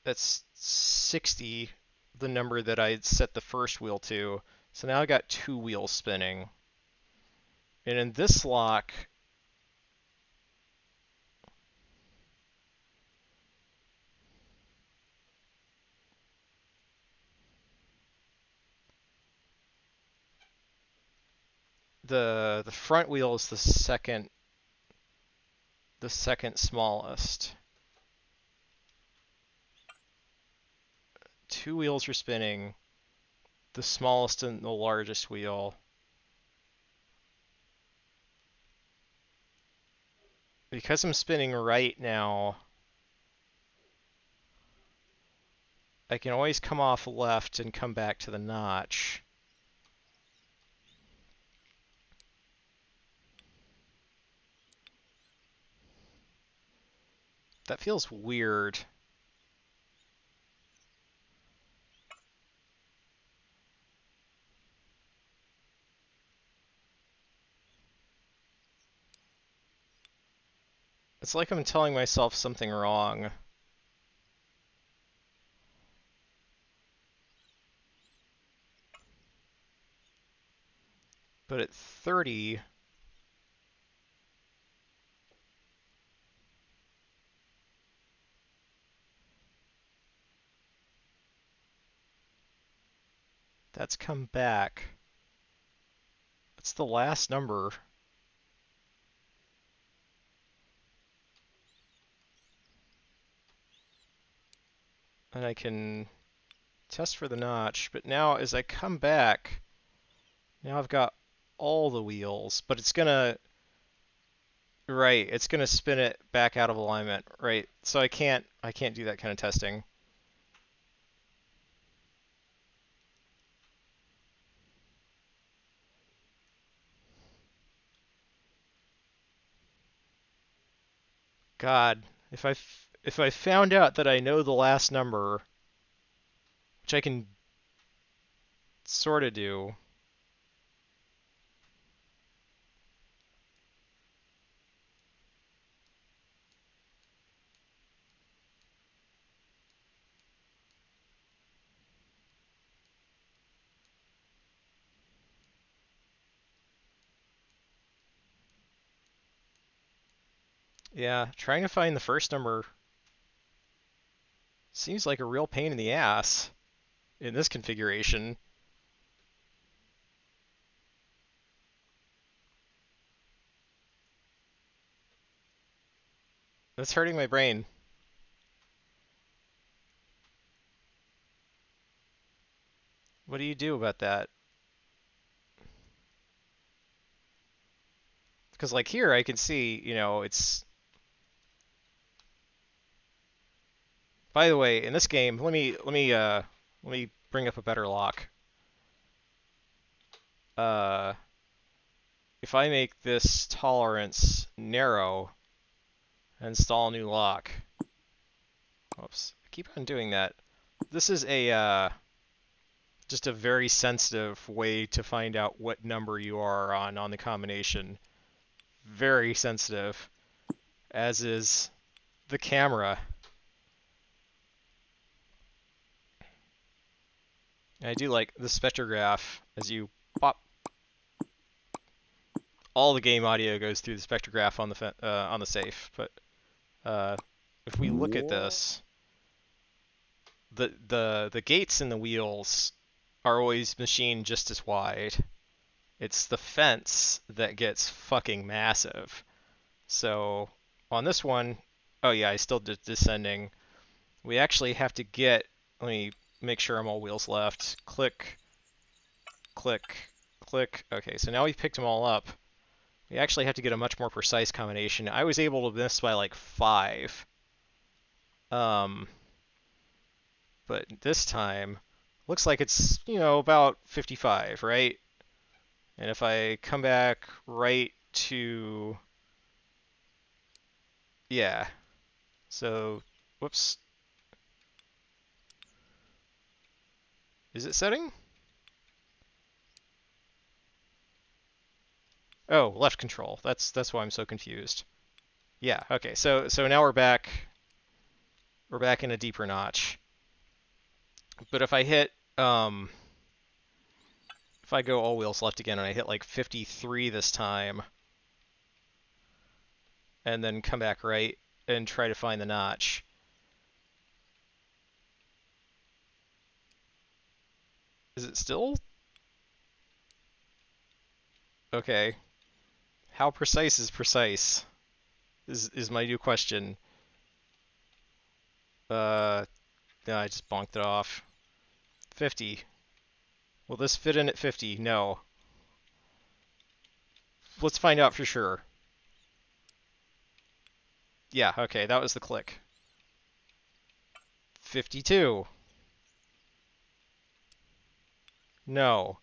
that's 60, the number that I set the first wheel to. So now I got two wheels spinning. And in this lock, the front wheel is the second smallest. Two wheels are spinning, the smallest and the largest wheel. Because I'm spinning right now, I can always come off left and come back to the notch. That feels weird. It's like I'm telling myself something wrong. But at 30, that's come back. That's the last number. And I can test for the notch. But now as I come back, now I've got all the wheels. But it's gonna, right, it's gonna spin it back out of alignment, right? So I can't do that kind of testing. God, if I found out that I know the last number, which I can sort of do. Yeah, trying to find the first number seems like a real pain in the ass in this configuration. That's hurting my brain. What do you do about that? Because like here I can see, it's... By the way, in this game, let me bring up a better lock. Uh, if I make this tolerance narrow, install a new lock. Whoops, I keep on doing that. This is just a very sensitive way to find out what number you are on the combination. Very sensitive, as is the camera. And I do like the spectrograph as you pop. All the game audio goes through the spectrograph on the safe, but if we look at this, the gates and the wheels are always machined just as wide. It's the fence that gets fucking massive. So on this one, oh yeah, I still did descending. We actually have to get, let me make sure I'm all wheels left. Click, click, click. Okay, so now we've picked them all up. We actually have to get a much more precise combination. I was able to miss by like 5. But this time, looks like it's, about 55, right? And if I come back right to, yeah. So, whoops. Is it setting? Oh, left control. That's why I'm so confused. Yeah, okay. So now we're back. We're back in a deeper notch. But if I hit if I go all wheels left again and I hit like 53 this time and then come back right and try to find the notch. Is it still? Okay. How precise is precise? Is my new question. No, I just bonked it off. 50. Will this fit in at 50? No. Let's find out for sure. Yeah, okay, that was the click. 52. No.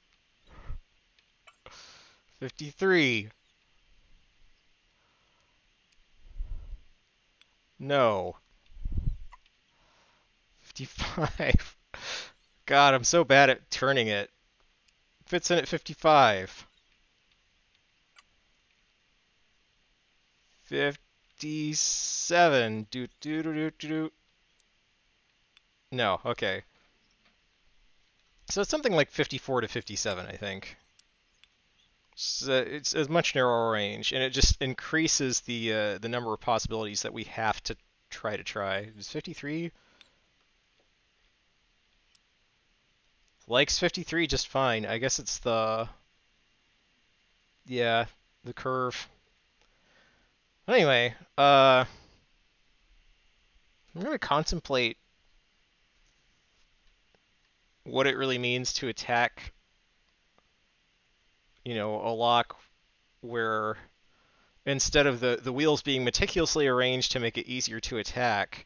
53. No. 55. God, I'm so bad at turning it. Fits in at 55. 57. Do do do do do. No, okay. So it's something like 54 to 57, I think. So it's a much narrower range, and it just increases the number of possibilities that we have to try. Is 53? Likes 53 just fine. I guess it's yeah, the curve. Anyway, I'm gonna contemplate what it really means to attack, a lock where instead of the wheels being meticulously arranged to make it easier to attack,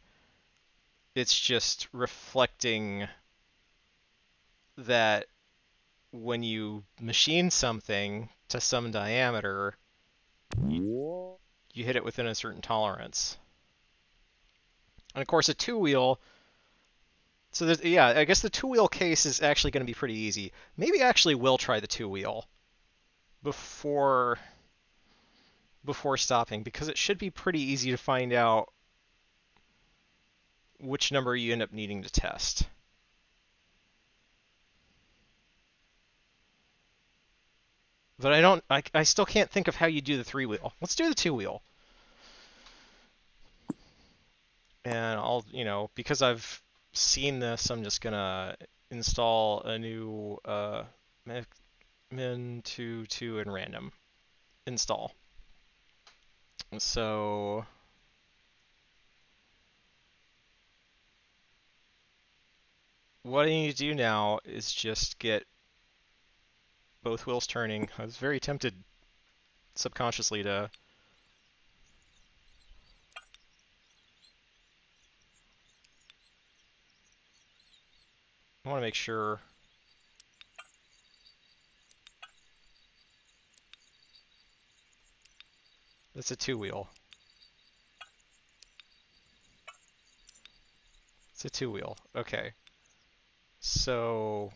it's just reflecting that when you machine something to some diameter, you hit it within a certain tolerance. And of course, a two-wheel. So yeah, I guess the two-wheel case is actually going to be pretty easy. Maybe I actually will try the two-wheel before stopping, because it should be pretty easy to find out which number you end up needing to test. But I still can't think of how you do the three-wheel. Let's do the two-wheel. And I'll, because I've seen this, I'm just gonna install a new min22 and random install. So what I need to do now is just get both wheels turning. I was very tempted subconsciously to... I want to make sure... It's a two-wheel. It's a two-wheel. Okay. So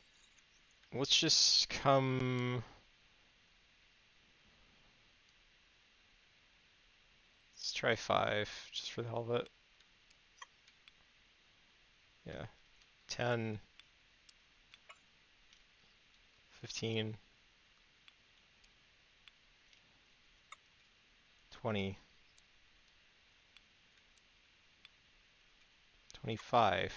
let's just come... Let's try 5, just for the hell of it. Yeah. 10, 15, 20, 25.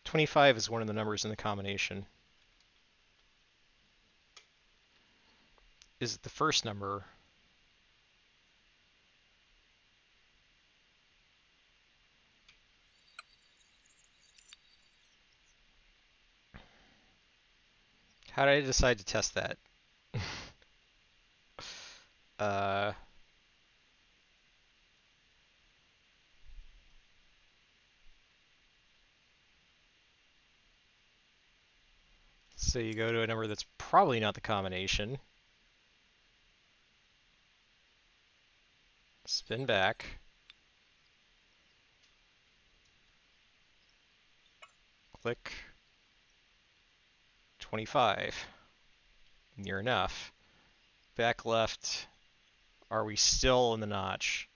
"25" is one of the numbers in the combination. Is it the first number? How did I decide to test that? uh, so you go to a number that's probably not the combination. Spin back. Click 25. Near enough. Back left. Are we still in the notch?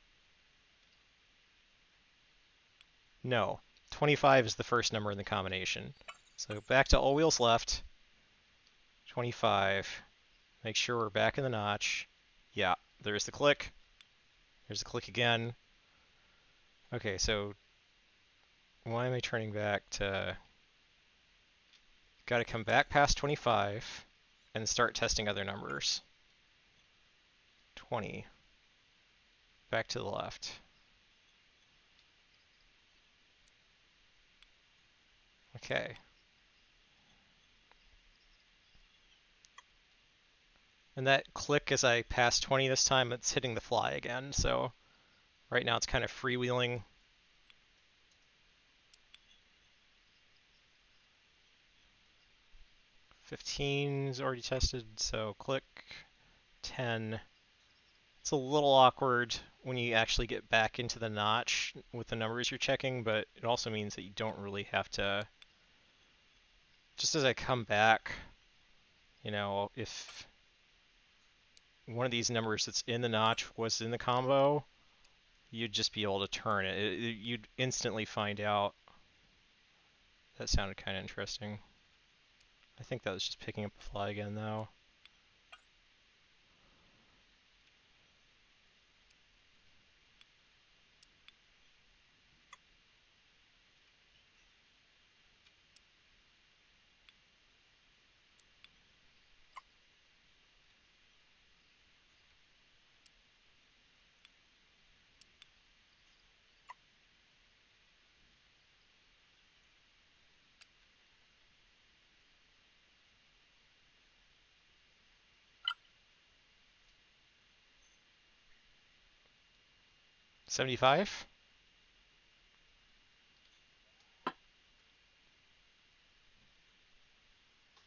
No. 25 is the first number in the combination. So back to all wheels left. 25. Make sure we're back in the notch. Yeah, there's the click. There's the click again. Okay, so why am I turning back to... Got to come back past 25 and start testing other numbers. 20. Back to the left. Okay. And that click as I pass 20 this time, it's hitting the fly again. So right now it's kind of freewheeling. "15" is already tested, so click 10. It's a little awkward when you actually get back into the notch with the numbers you're checking, but it also means that you don't really have to... Just as I come back, you know, if one of these numbers that's in the notch was in the combo, you'd just be able to turn it. You'd instantly find out. That sounded kind of interesting. I think that was just picking up the fly again, though. "75?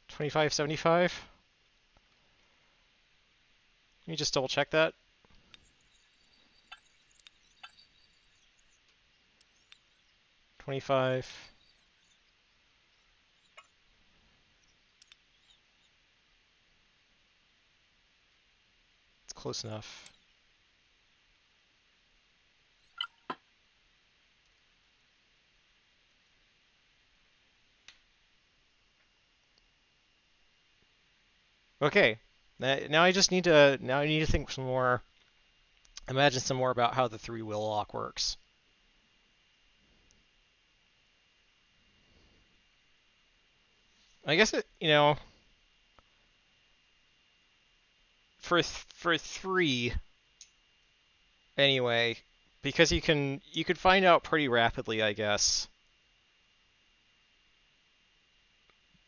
25, 75? Let me just double check that. "25. It's close enough. Okay. Now I just need to think some more, imagine some more about how the three-wheel lock works. I guess it, you know, for 3 anyway, because you could find out pretty rapidly, I guess,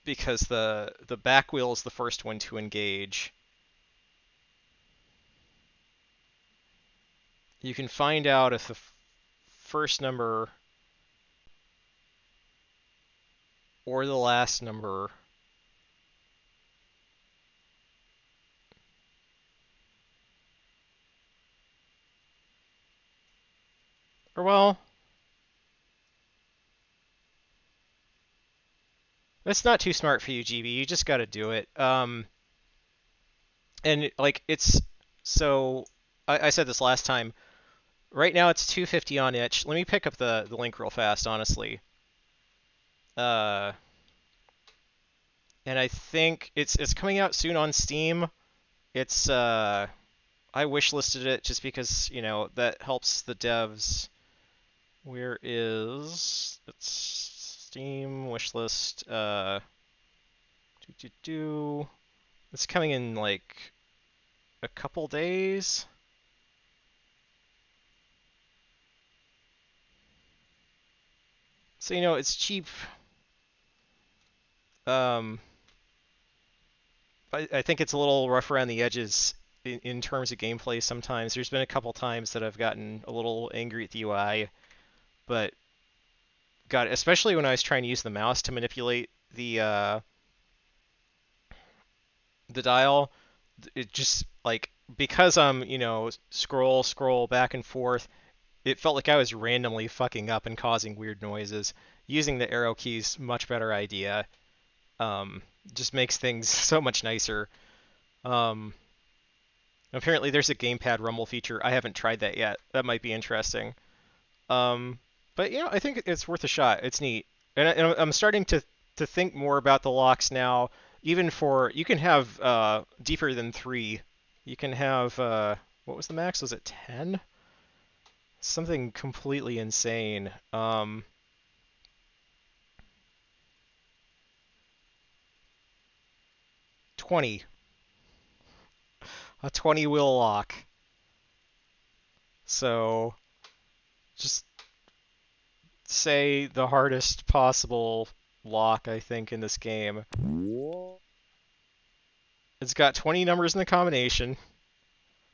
because the back wheel is the first one to engage. You can find out if the first number or the last number, or well, that's not too smart for you, GB. You just got to do it. And like it's so I said this last time. Right now it's 250 on itch. Let me pick up the link real fast, honestly. Uh, and I think it's coming out soon on Steam. It's I wishlisted it just because, you know, that helps the devs. Where is it's Steam wishlist? It's coming in like a couple days. So, you know, it's cheap. Um, I think it's a little rough around the edges in terms of gameplay sometimes. There's been a couple times that I've gotten a little angry at the UI, but God, especially when I was trying to use the mouse to manipulate the dial, it just like because I'm, you know, scroll back and forth, it felt like I was randomly fucking up and causing weird noises. Using the arrow keys, much better idea. Um, just makes things so much nicer. Um, Apparently there's a gamepad rumble feature. I haven't tried that yet. That might be interesting. Um, but yeah, I think it's worth a shot. It's neat, and I'm starting to think more about the locks now. Even for you can have deeper than 3. You can have what was the max? Was it 10? Something completely insane. 20. A 20 wheel lock. So just say the hardest possible lock I think in this game. It's got 20 numbers in the combination,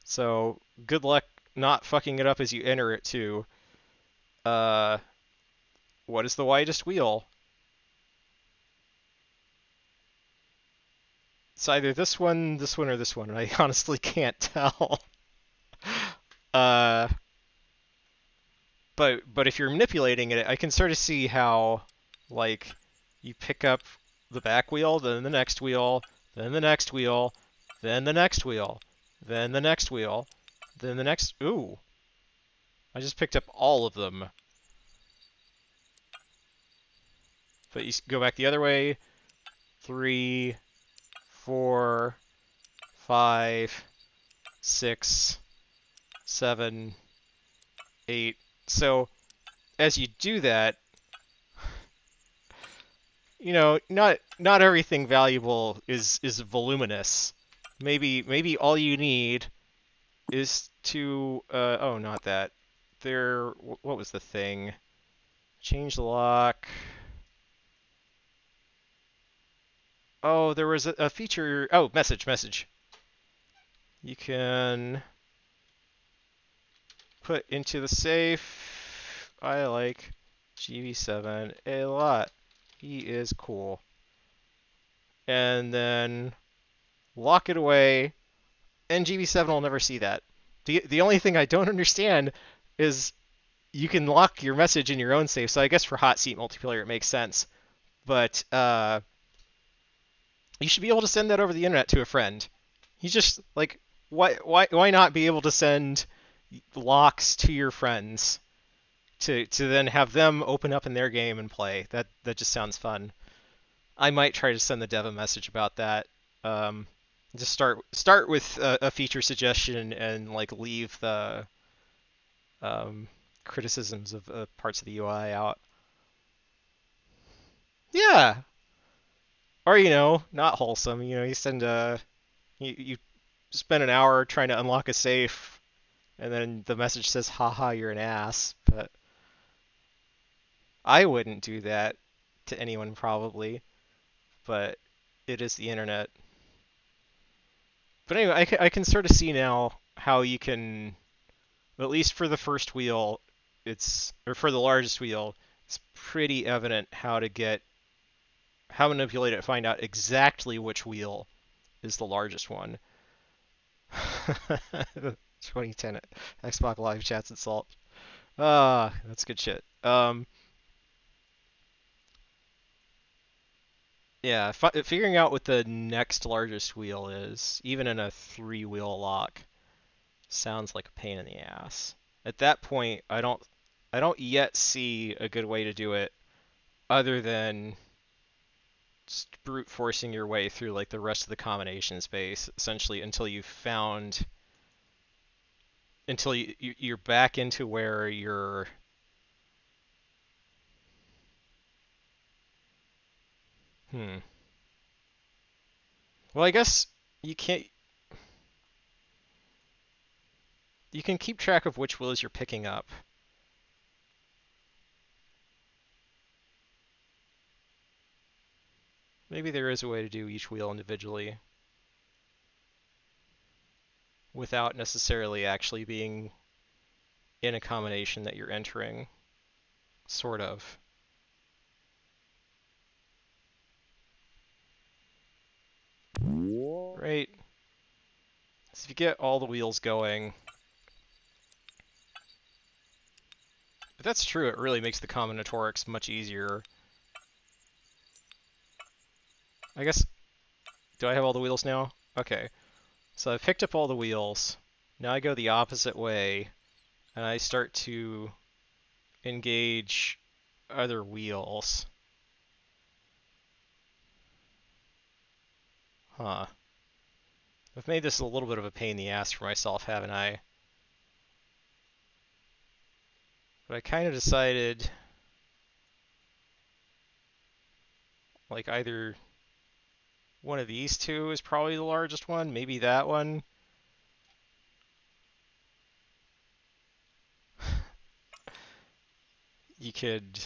so good luck not fucking it up as you enter it too. Uh, what is the widest wheel? It's either this one, or this one, and I honestly can't tell. uh, but if you're manipulating it, I can sort of see how, like, you pick up the back wheel, then the next wheel, then the next wheel, then the next wheel, then the next wheel, then the next. Ooh, I just picked up all of them. But you go back the other way. 3, 4, 5, 6, 7, 8. So as you do that, you know, not everything valuable is voluminous. Maybe all you need is to oh, not that. There, what was the thing? Change the lock. Oh, there was a feature. Oh, message. You can put into the safe. I like GB7 a lot. He is cool. And then lock it away, and GB7 will never see that. The only thing I don't understand is you can lock your message in your own safe, so I guess for hot seat multiplayer it makes sense. But you should be able to send that over the internet to a friend. You just like why not be able to send locks to your friends to then have them open up in their game and play? That just sounds fun. I might try to send the dev a message about that. Um, just start with a feature suggestion and like leave the criticisms of parts of the UI out. Yeah, or you know, not wholesome. You know, you spend an hour trying to unlock a safe, and then the message says, haha, you're an ass. But I wouldn't do that to anyone probably, but it is the internet. But anyway, I can sort of see now how you can, at least for the first wheel, or for the largest wheel, it's pretty evident how to manipulate it, find out exactly which wheel is the largest one. 2010 Xbox Live chats and salt. Ah, that's good shit. Yeah, figuring out what the next largest wheel is, even in a three-wheel lock, sounds like a pain in the ass. At that point, I don't yet see a good way to do it other than just brute forcing your way through like the rest of the combination space, essentially until you're back into where you're. Hmm. Well, I guess you can't. You can keep track of which wheels you're picking up. Maybe there is a way to do each wheel individually without necessarily actually being in a combination that you're entering, sort of. Right? So if you get all the wheels going, if that's true, it really makes the combinatorics much easier. I guess, do I have all the wheels now? Okay. So I've picked up all the wheels. Now I go the opposite way, and I start to engage other wheels. Huh. I've made this a little bit of a pain in the ass for myself, haven't I? But I kind of decided, like, either one of these two is probably the largest one, maybe that one. You could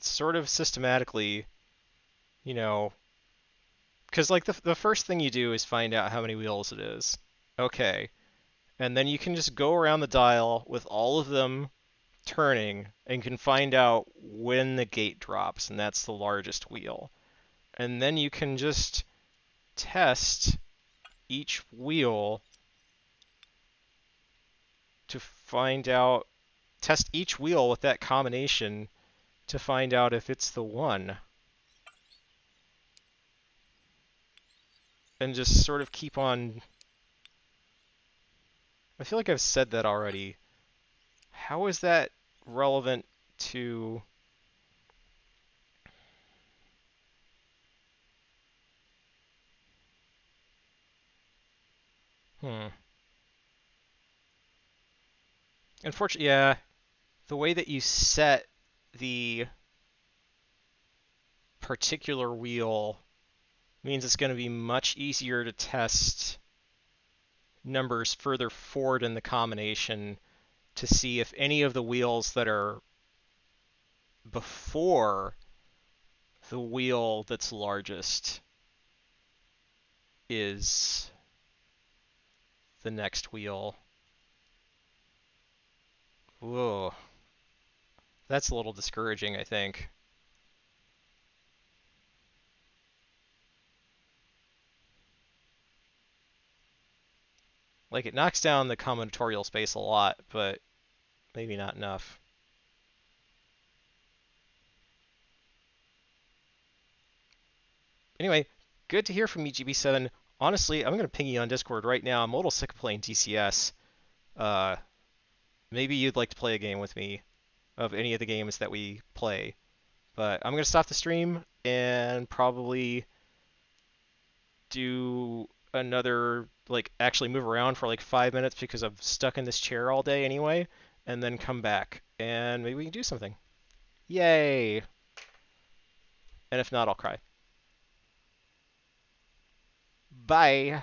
sort of systematically, you know, because like the first thing you do is find out how many wheels it is. Okay. And then you can just go around the dial with all of them turning and can find out when the gate drops, and that's the largest wheel. And then you can just test each wheel to find out, test each wheel with that combination to find out if it's the one. And just sort of keep on. I feel like I've said that already. How is that relevant to. Hmm. Unfortunately, yeah, the way that you set the particular wheel means it's going to be much easier to test numbers further forward in the combination to see if any of the wheels that are before the wheel that's largest is the next wheel. Whoa. That's a little discouraging, I think. Like, it knocks down the combinatorial space a lot, but maybe not enough. Anyway, good to hear from you, GB7. Honestly, I'm going to ping you on Discord right now. I'm a little sick of playing TCS. Uh, Maybe you'd like to play a game with me of any of the games that we play. But I'm going to stop the stream and probably do another, like, actually move around for like 5 minutes because I'm stuck in this chair all day anyway, and then come back and maybe we can do something. Yay! And if not, I'll cry. Bye!